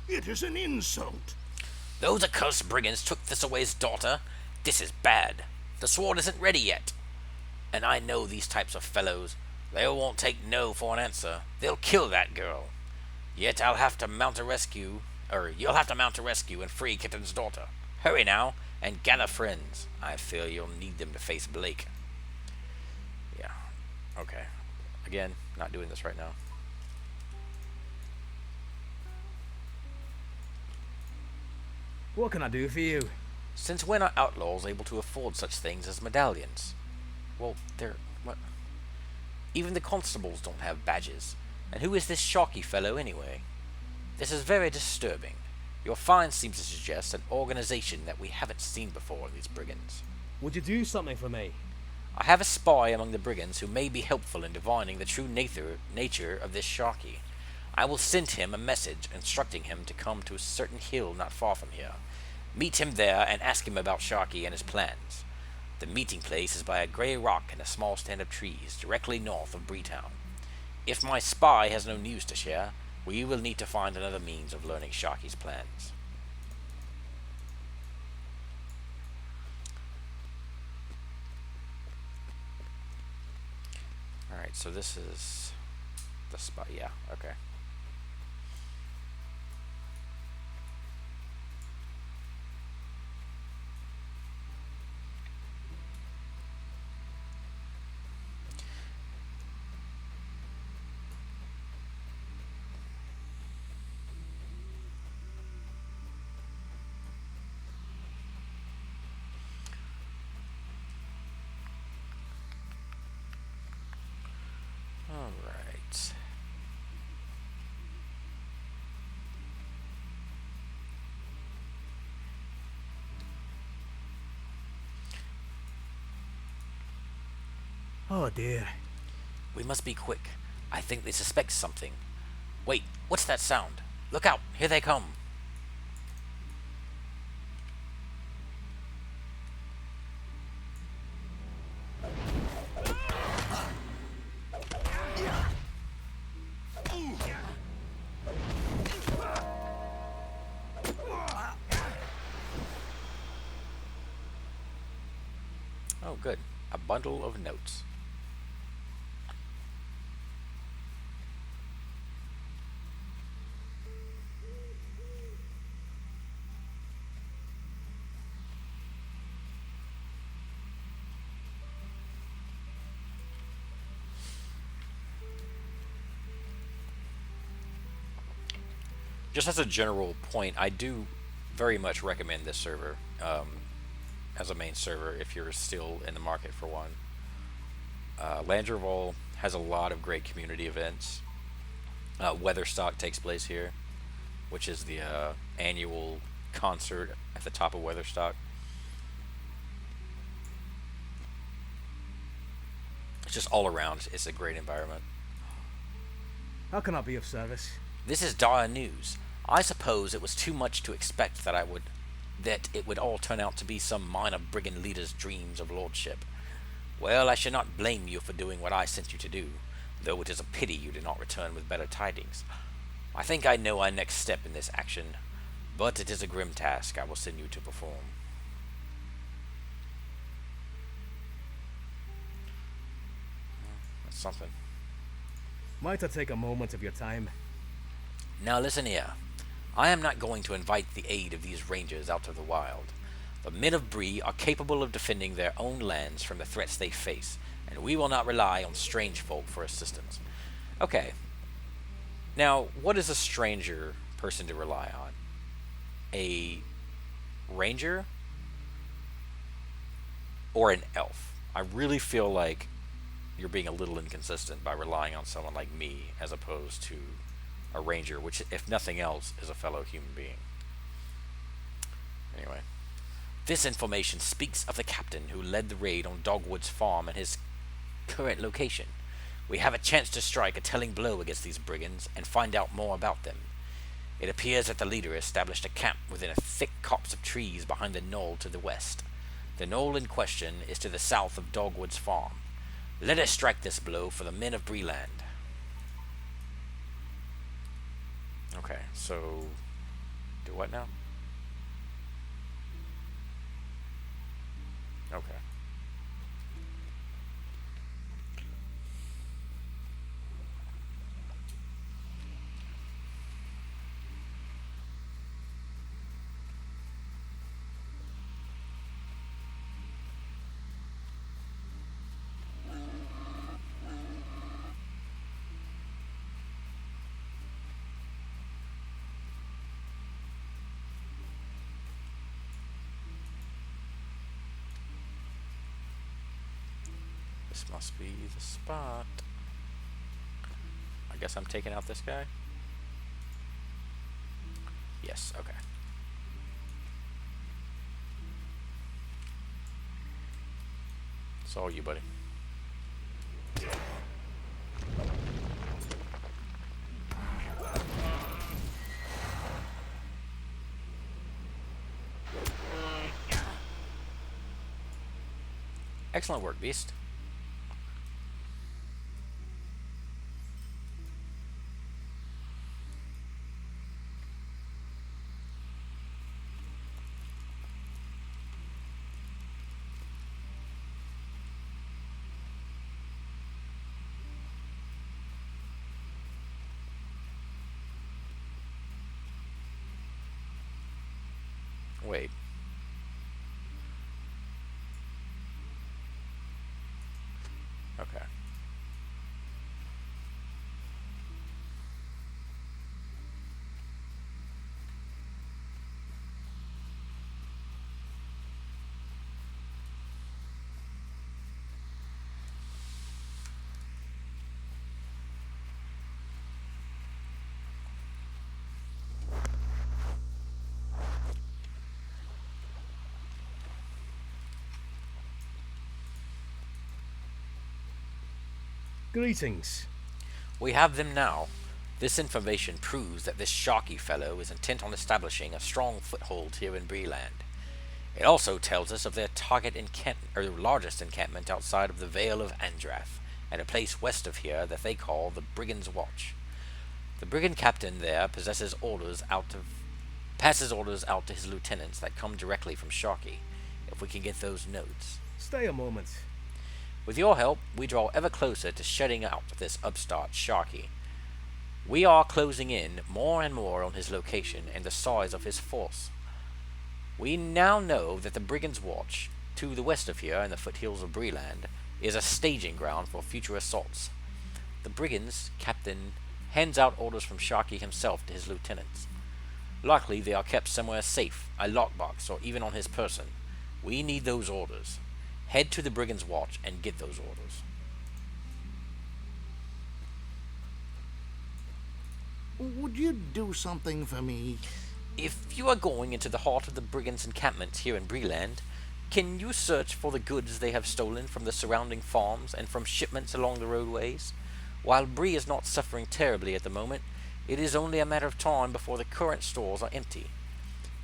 It is an insult. Those accursed brigands took Thistleway's daughter. This is bad. The sword isn't ready yet. And I know these types of fellows. They won't take no for an answer. They'll kill that girl. Yet I'll have to mount a rescue, or you'll have to mount a rescue and free Kitten's daughter. Hurry now, and gather friends. I feel you'll need them to face Blake. Yeah. Okay. Again, not doing this right now. What can I do for you? Since when are outlaws able to afford such things as medallions? Well, they're... what? Even the constables don't have badges. And who is this Sharky fellow, anyway? This is very disturbing. Your find seems to suggest an organization that we haven't seen before in these brigands. Would you do something for me? I have a spy among the brigands who may be helpful in divining the true nature of this Sharky. I will send him a message instructing him to come to a certain hill not far from here. Meet him there and ask him about Sharky and his plans. The meeting place is by a grey rock and a small stand of trees, directly north of Breetown. If my spy has no news to share, we will need to find another means of learning Sharky's plans. Alright, so this is the spy. Yeah, okay. Alright. Oh dear. We must be quick. I think they suspect something. Wait, what's that sound? Look out, here they come. Oh, good. A bundle of notes. Just as a general point, I do very much recommend this server as a main server if you're still in the market for one. Landreval has a lot of great community events. Weatherstock takes place here, which is the annual concert at the top of Weatherstock. It's just all around, it's a great environment. How can I be of service? This is dire news. I suppose it was too much to expect that it would all turn out to be some minor brigand leader's dreams of lordship. Well, I should not blame you for doing what I sent you to do, though it is a pity you did not return with better tidings. I think I know our next step in this action, but it is a grim task I will send you to perform. That's something. Might I take a moment of your time? Now listen here. I am not going to invite the aid of these rangers out of the wild. The men of Bree are capable of defending their own lands from the threats they face, and we will not rely on strange folk for assistance. Okay. Now, what is a stranger person to rely on? A ranger? Or an elf? I really feel like you're being a little inconsistent by relying on someone like me as opposed to a ranger, which, if nothing else, is a fellow human being. Anyway. This information speaks of the captain who led the raid on Dogwood's farm and his current location. We have a chance to strike a telling blow against these brigands and find out more about them. It appears that the leader established a camp within a thick copse of trees behind the knoll to the west. The knoll in question is to the south of Dogwood's farm. Let us strike this blow for the men of Bree-Land. Okay, so do what now? Okay. This must be the spot. I guess I'm taking out this guy. Yes, okay. It's all you, buddy. Excellent work, Beast. Wait. Okay. Greetings. We have them now. This information proves that this Sharky fellow is intent on establishing a strong foothold here in Bree-Land. It also tells us of their target largest encampment outside of the Vale of Andrath, at a place west of here that they call the Brigand's Watch. The brigand captain there passes orders out to his lieutenants that come directly from Sharky, if we can get those notes. Stay a moment. With your help, we draw ever closer to shutting out this upstart Sharky. We are closing in more and more on his location and the size of his force. We now know that the Brigand's Watch, to the west of here in the foothills of Bree-Land, is a staging ground for future assaults. The Brigand's captain hands out orders from Sharky himself to his lieutenants. Likely they are kept somewhere safe, a lockbox, or even on his person. We need those orders. Head to the Brigand's Watch and get those orders. Would you do something for me? If you are going into the heart of the Brigand's encampment here in Bree-Land, can you search for the goods they have stolen from the surrounding farms and from shipments along the roadways? While Bree is not suffering terribly at the moment, it is only a matter of time before the current stores are empty.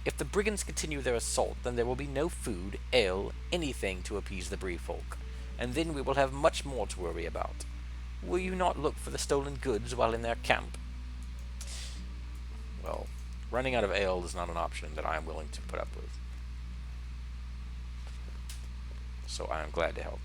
If the Brigands continue their assault, then there will be no food, ale, anything to appease the Bree folk, and then we will have much more to worry about. Will you not look for the stolen goods while in their camp? Well, running out of ale is not an option that I am willing to put up with. So I am glad to help.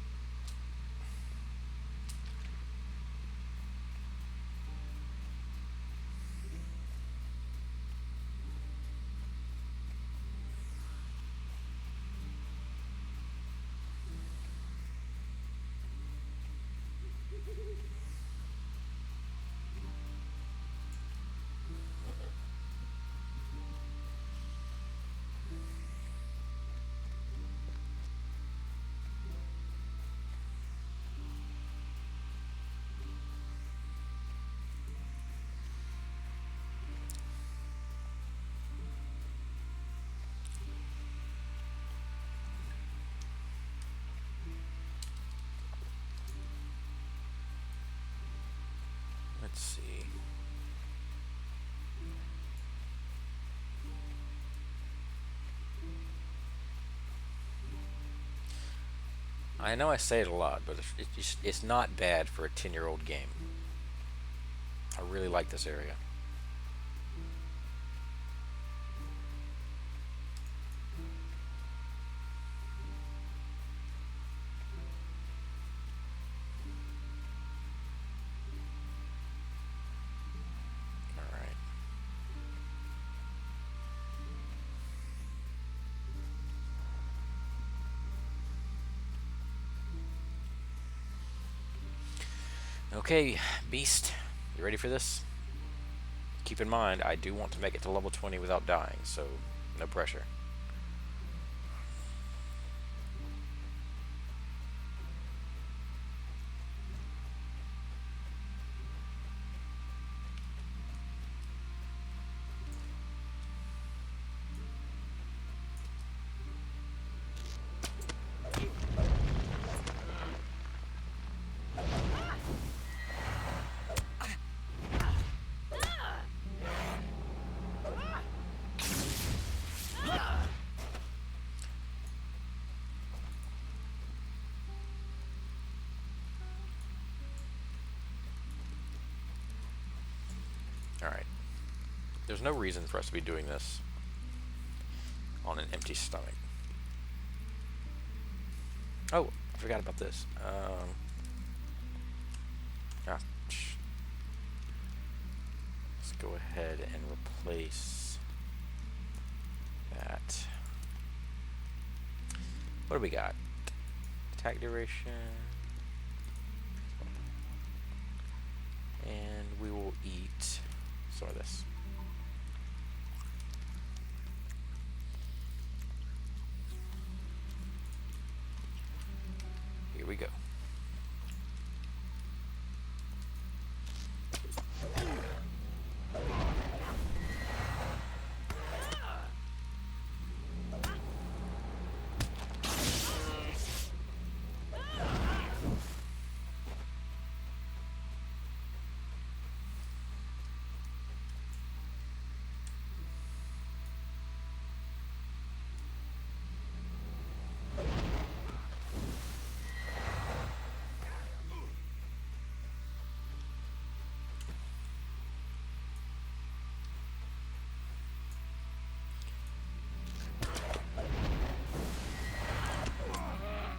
Let's see. I know I say it a lot, but it's not bad for a 10-year-old game. I really like this area. Okay, Beast, you ready for this? Keep in mind, I do want to make it to level 20 without dying, so no pressure. Alright. There's no reason for us to be doing this on an empty stomach. Oh, I forgot about this. Let's go ahead and replace that. What do we got? Attack duration. And we will eat some of this. Here we go.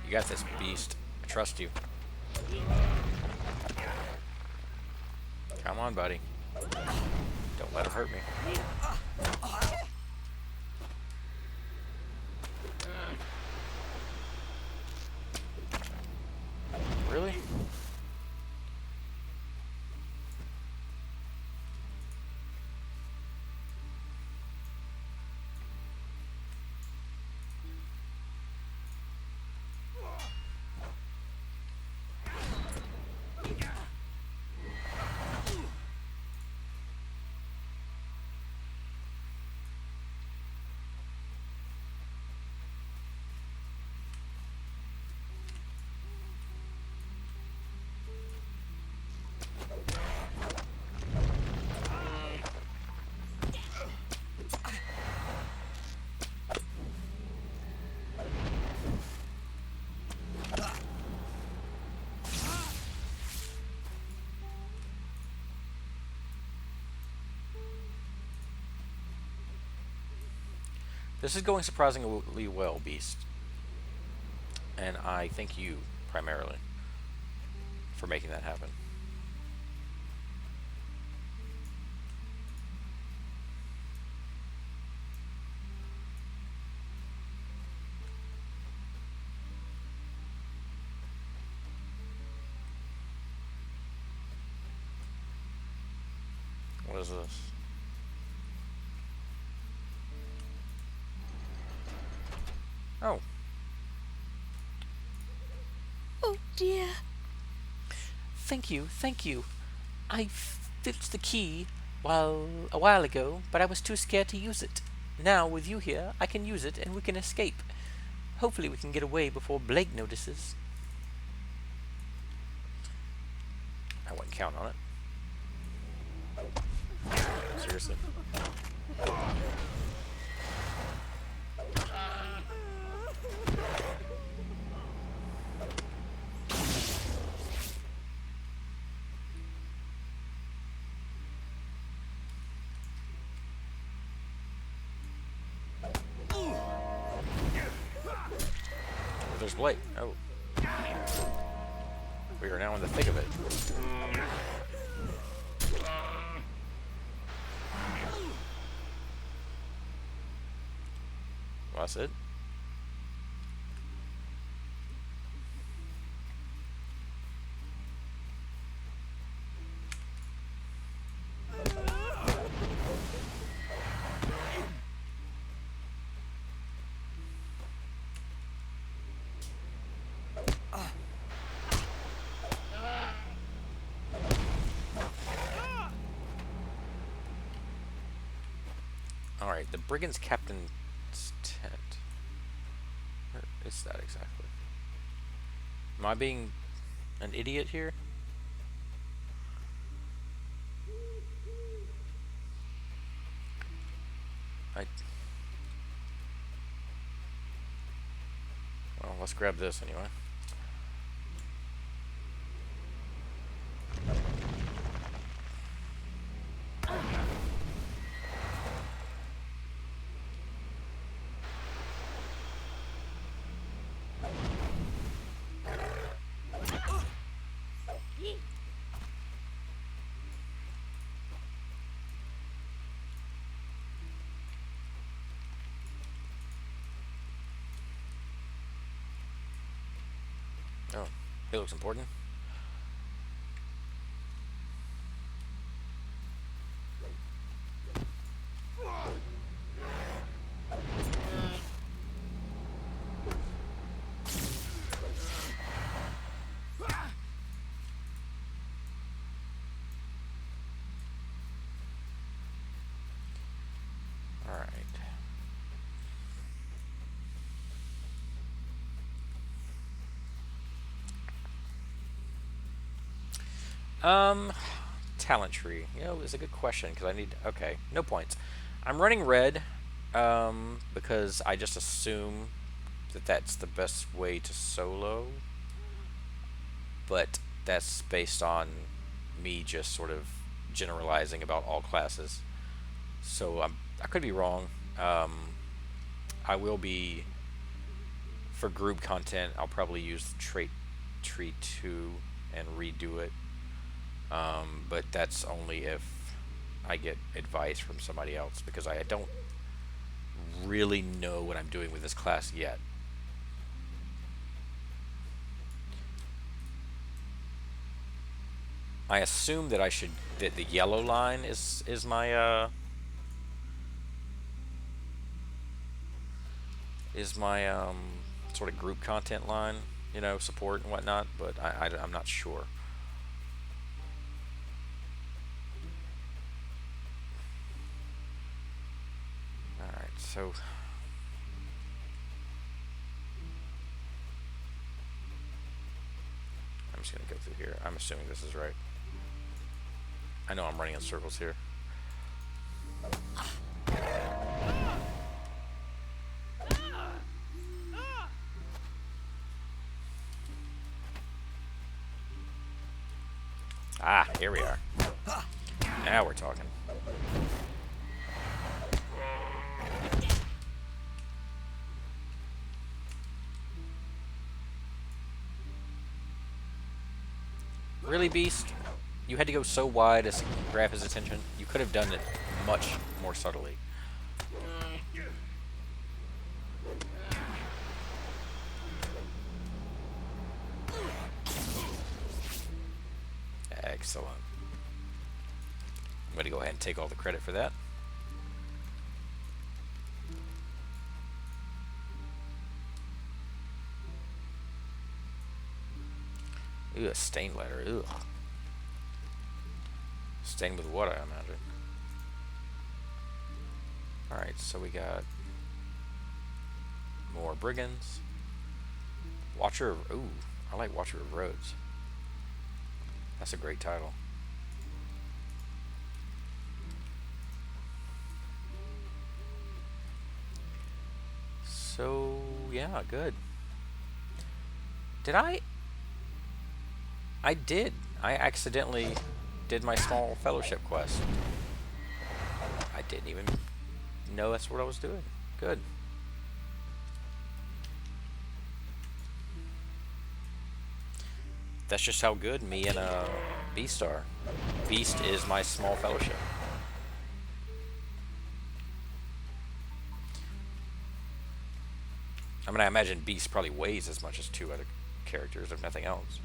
You got this, beast. I trust you. Come on, buddy. Don't let him hurt me. Really? This is going surprisingly well, Beast. And I thank you, primarily, for making that happen. What is this? Oh. Oh dear. Thank you, thank you. I fixed the key a while ago, but I was too scared to use it. Now, with you here, I can use it and we can escape. Hopefully we can get away before Blake notices. I wouldn't count on it. Seriously. There's Blake. Oh. We are now in the thick of it. Well, that's it. Alright, the Brigand's Captain's tent. Where is that exactly? Am I being an idiot here? Well, let's grab this anyway. It looks important. Alright. Talent tree. You know, it's a good question because I need. Okay, no points. I'm running red, because I just assume that that's the best way to solo, but that's based on me just sort of generalizing about all classes. So I could be wrong. I will be for group content. I'll probably use the trait tree 2 and redo it. But that's only if I get advice from somebody else because I don't really know what I'm doing with this class yet. I assume that that the yellow line is my sort of group content line, you know, support and whatnot, but I'm not sure. Alright, so I'm just gonna go through here. I'm assuming this is right. I know I'm running in circles here. Ah, here we are. Now we're talking. Really, Beast? You had to go so wide as to grab his attention? You could have done it much more subtly. Excellent. I'm going to go ahead and take all the credit for that. Ooh, a stained letter. Ugh. Stained with what, I imagine. Alright, so we got more brigands. Watcher of... Ooh, I like Watcher of Roads. That's a great title. So, yeah, good. Did I did. I accidentally did my small fellowship quest. I didn't even know that's what I was doing. Good. That's just how good me and Beast are. Beast is my small fellowship. I mean, I imagine Beast probably weighs as much as 2 other characters, if nothing else.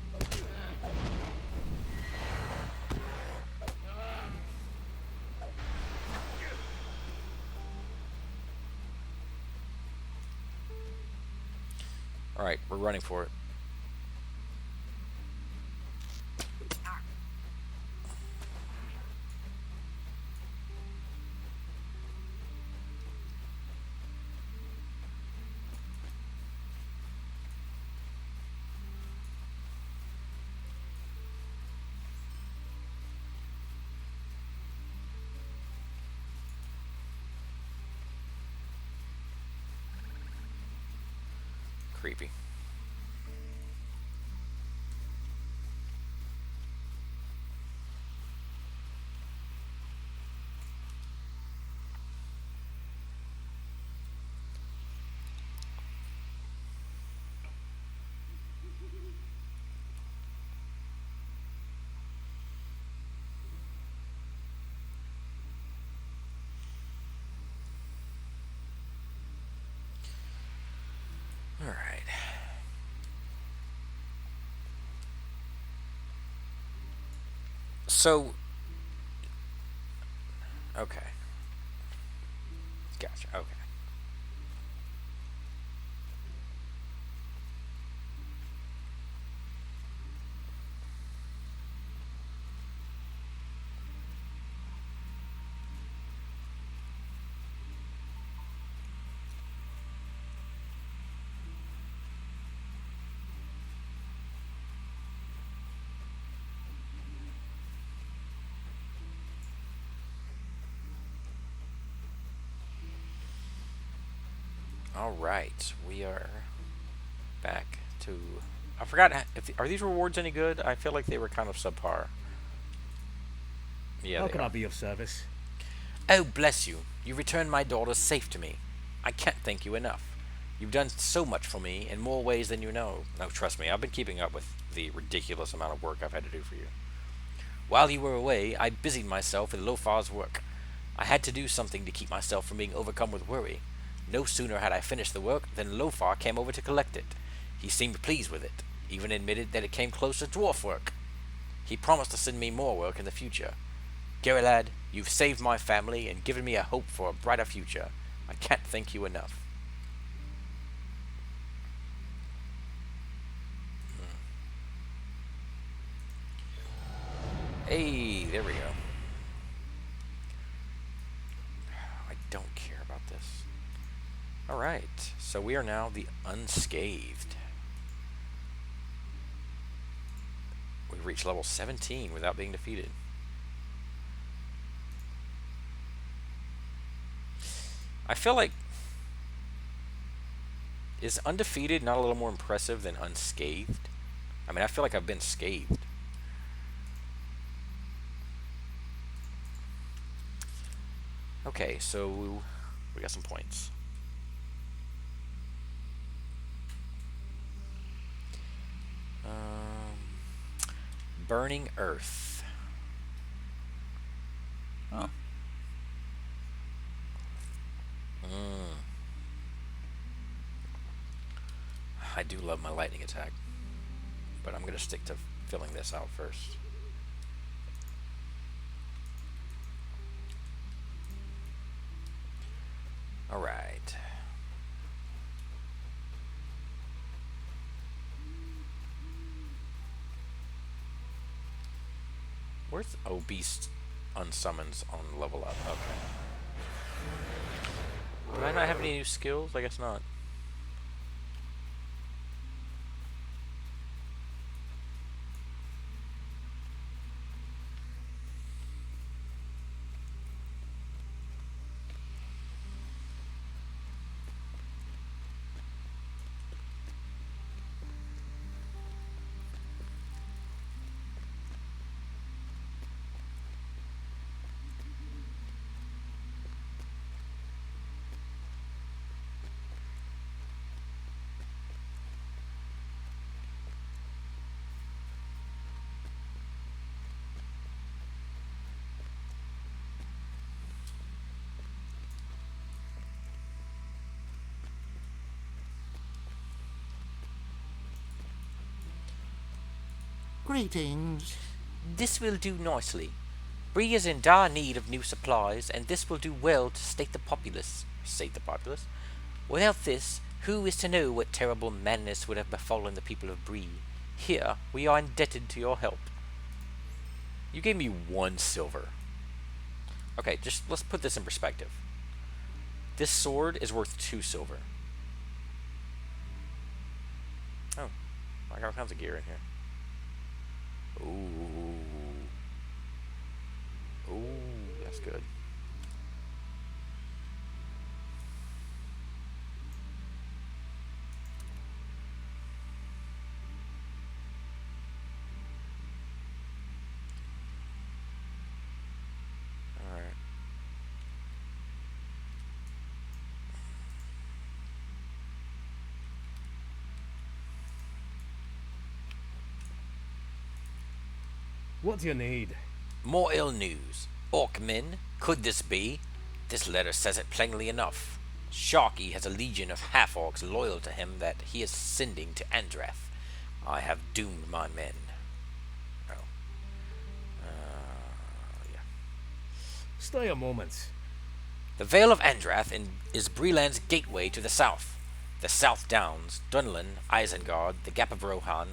Alright, we're running for it. Creepy. Alright. So, okay. Gotcha. Okay. All right. We are back to. I forgot. If are these rewards any good? I feel like they were kind of subpar. Yeah, How they can I are. be of service? Oh, bless you. You returned my daughter safe to me. I can't thank you enough. You've done so much for me in more ways than you know. No, trust me, I've been keeping up with the ridiculous amount of work I've had to do for you. While you were away, I busied myself with Lofar's work. I had to do something to keep myself from being overcome with worry. No sooner had I finished the work than Lofar came over to collect it. He seemed pleased with it, even admitted that it came close to dwarf work. He promised to send me more work in the future. Geralad, you've saved my family and given me a hope for a brighter future. I can't thank you enough. Hey, there we go. I don't care about this. Alright, so we are now the unscathed. We've reached level 17 without being defeated. I feel like... Is undefeated not a little more impressive than unscathed? I mean, I feel like I've been scathed. Okay, so we got some points. Burning Earth. Oh. I do love my lightning attack, but I'm going to stick to filling this out first. Alright. Where's Beast unsummons on level up? Okay. Do I not have any new skills? I guess not. Greetings. This will do nicely. Bree is in dire need of new supplies, and this will do well to sate the populace. Sate the populace? Without this, who is to know what terrible madness would have befallen the people of Bree? Here, we are indebted to your help. You gave me 1 silver. Okay, just let's put this in perspective. This sword is worth 2 silver. Oh, I got all kinds of gear in here. Ooh. Ooh, that's good. Alright. What do you need? More ill news. Orkmen, could this be? This letter says it plainly enough. Sharky has a legion of half-orcs loyal to him that he is sending to Andrath. I have doomed my men. Oh. Stay a moment. The Vale of Andrath is Bree-Land's gateway to the south. The South Downs, Dunlin, Isengard, the Gap of Rohan,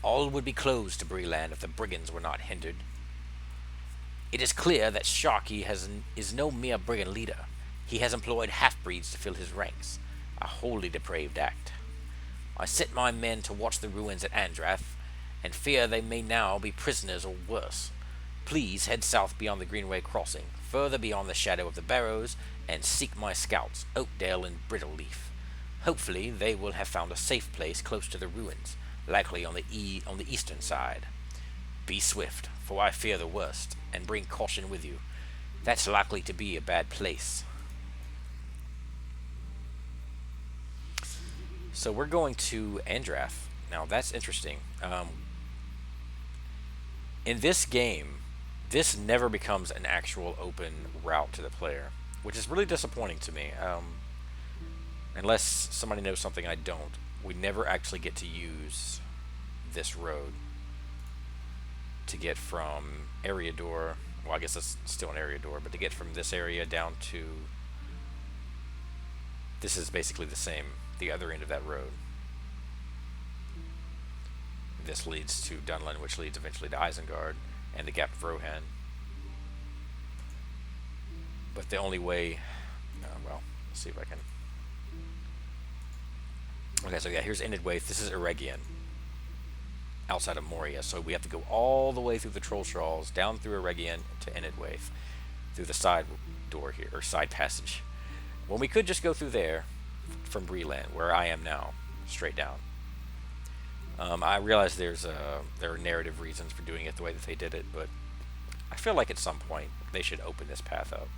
all would be closed to Bree-Land if the brigands were not hindered. It is clear that Sharkey is no mere brigand leader. He has employed half-breeds to fill his ranks, a wholly depraved act. I set my men to watch the ruins at Andrath, and fear they may now be prisoners or worse. Please head south beyond the Greenway crossing, further beyond the shadow of the barrows, and seek my scouts, Oakdale and Brittleleaf. Hopefully they will have found a safe place close to the ruins, likely on the eastern side. Be swift, for I fear the worst, and bring caution with you. That's likely to be a bad place. So we're going to Andrath. Now that's interesting. In this game, this never becomes an actual open route to the player, which is really disappointing to me. Unless somebody knows something I don't, we never actually get to use this road to get from Eriador. Well, I guess that's still an Eriador, but to get from this area down to... This is basically the same, the other end of that road. This leads to Dunlin, which leads eventually to Isengard and the Gap of Rohan. But the only way... well, let's see if I can... Okay, so yeah, here's Enidwaith. This is Eregion, outside of Moria. So we have to go all the way through the Trollshaws, down through Eregion to Enidwaith, through the side door here, or side passage. When we could just go through there from Bree-Land, where I am now, straight down. I realize there are narrative reasons for doing it the way that they did it, but I feel like at some point they should open this path up.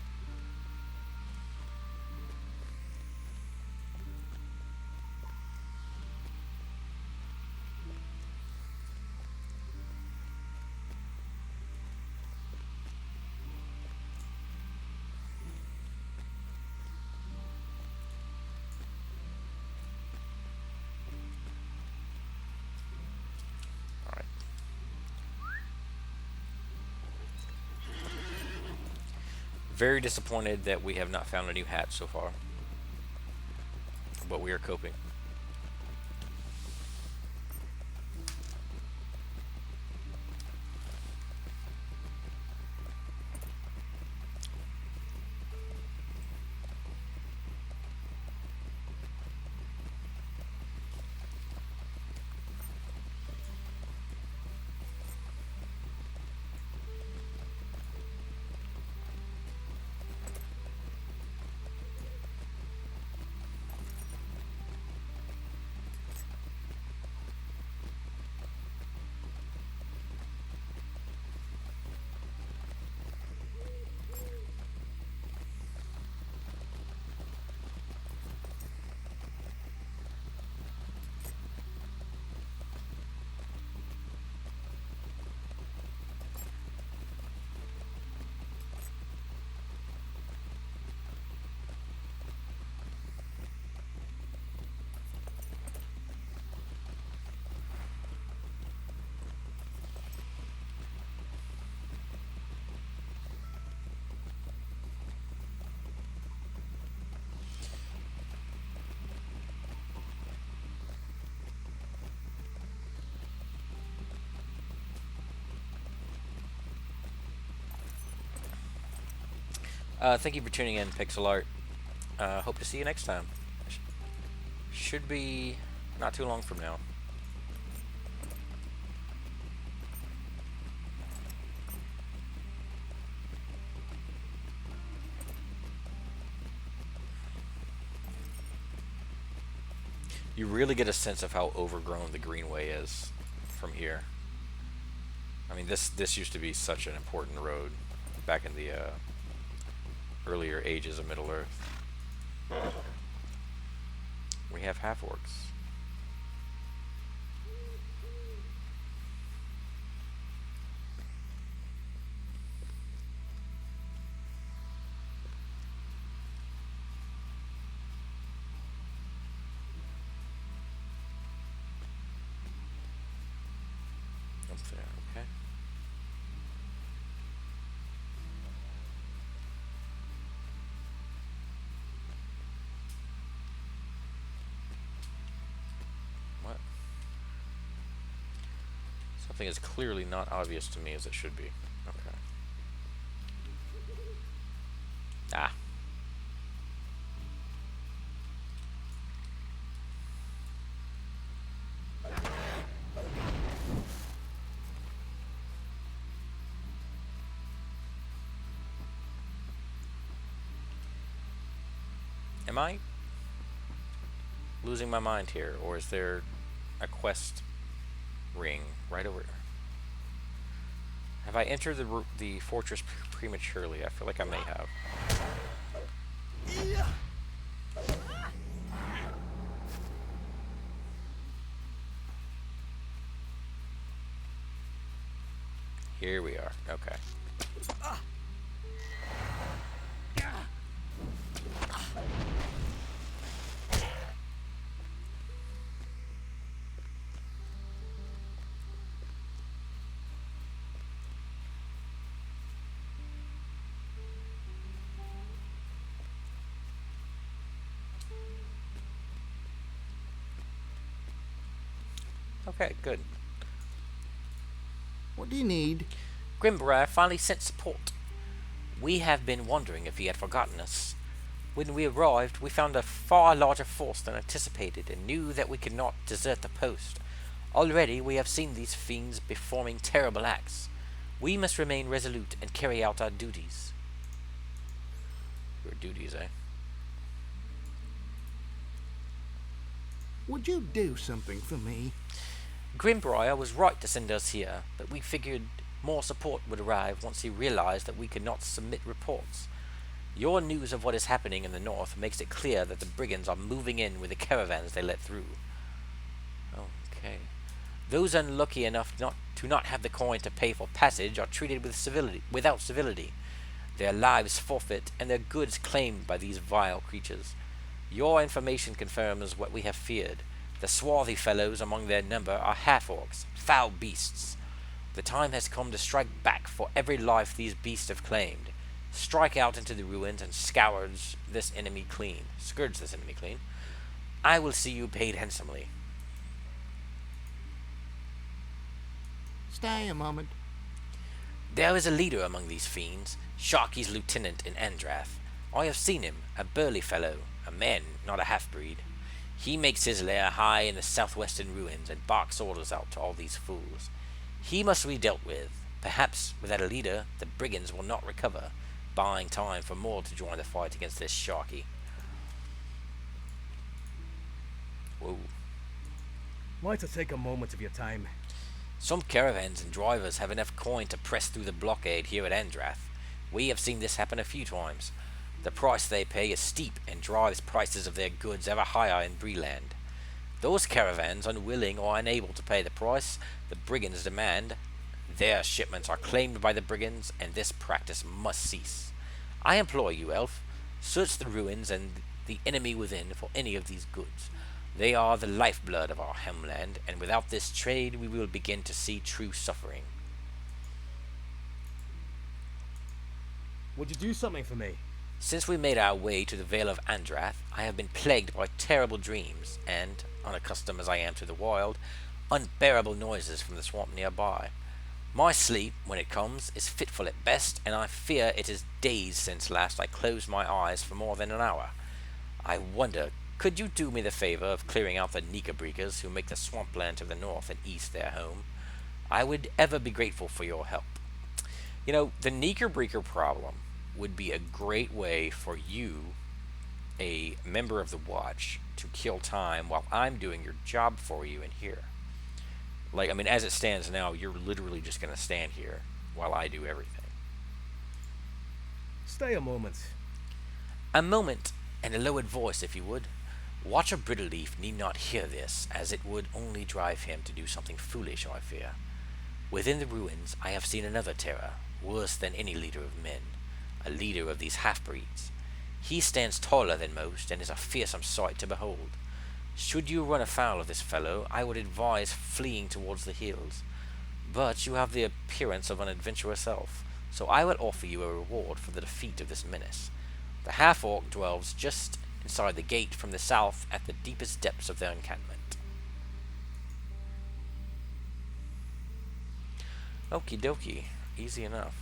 Very disappointed that we have not found a new hat so far, but we are coping. Thank you for tuning in, Pixel Art. Hope to see you next time. Should be not too long from now. You really get a sense of how overgrown the Greenway is from here. I mean, this used to be such an important road back in the earlier ages of Middle-earth. We have half-orcs. Up there, okay. Something is clearly not obvious to me as it should be. Okay. Ah. Am I losing my mind here, or is there a quest ring right over here? Have I entered the fortress prematurely? I feel like I may have. Here we are. Okay. Okay, good. What do you need? Grimbra finally sent support. We have been wondering if he had forgotten us. When we arrived, we found a far larger force than anticipated and knew that we could not desert the post. Already we have seen these fiends performing terrible acts. We must remain resolute and carry out our duties. Your duties, eh? Would you do something for me? Grimbriar was right to send us here, but we figured more support would arrive once he realized that we could not submit reports. Your news of what is happening in the north makes it clear that the brigands are moving in with the caravans they let through. Okay. Those unlucky enough to not have the coin to pay for passage are treated without civility. Their lives forfeit and their goods claimed by these vile creatures. Your information confirms what we have feared. The swarthy fellows among their number are half-orcs, foul beasts. The time has come to strike back for every life these beasts have claimed. Strike out into the ruins and scourge this enemy clean. I will see you paid handsomely. Stay a moment. There is a leader among these fiends, Sharky's lieutenant in Andrath. I have seen him, a burly fellow, a man, not a half-breed. He makes his lair high in the southwestern ruins and barks orders out to all these fools. He must be dealt with. Perhaps, without a leader, the brigands will not recover, buying time for more to join the fight against this Sharky. Whoa. Might I take a moment of your time? Some caravans and drivers have enough coin to press through the blockade here at Andrath. We have seen this happen a few times. The price they pay is steep and drives prices of their goods ever higher in Bree-Land. Those caravans, unwilling or unable to pay the price the brigands demand, their shipments are claimed by the brigands, and this practice must cease. I implore you, Elf, search the ruins and the enemy within for any of these goods. They are the lifeblood of our homeland, and without this trade we will begin to see true suffering. Would you do something for me? Since we made our way to the Vale of Andrath, I have been plagued by terrible dreams, and, unaccustomed as I am to the wild, unbearable noises from the swamp nearby. My sleep, when it comes, is fitful at best, and I fear it is days since last I closed my eyes for more than an hour. I wonder, could you do me the favor of clearing out the Nika-breakers who make the swampland to the north and east their home? I would ever be grateful for your help. You know, the Nika-breaker problem would be a great way for you, a member of the Watch, to kill time while I'm doing your job for you in here. Like, I mean, as it stands now, you're literally just going to stand here while I do everything. Stay a moment. A moment, and a lowered voice, if you would. Watcher Brittleleaf need not hear this, as it would only drive him to do something foolish, I fear. Within the ruins, I have seen another terror, worse than any leader of men. A leader of these half-breeds. He stands taller than most, and is a fearsome sight to behold. Should you run afoul of this fellow, I would advise fleeing towards the hills. But you have the appearance of an adventurous elf, so I will offer you a reward for the defeat of this menace. The half-orc dwells just inside the gate from the south at the deepest depths of their encampment. Okie dokie. Easy enough.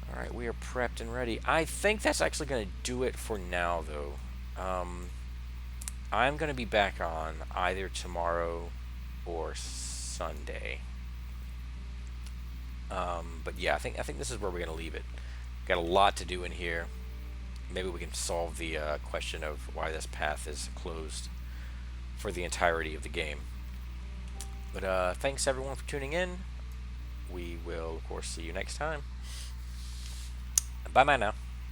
Alright, we are prepped and ready. I think that's actually going to do it for now, though. I'm going to be back on either tomorrow or Sunday. But yeah, I think this is where we're going to leave it. Got a lot to do in here. Maybe we can solve the question of why this path is closed for the entirety of the game. But thanks everyone for tuning in. We will, of course, see you next time. Bye-bye now.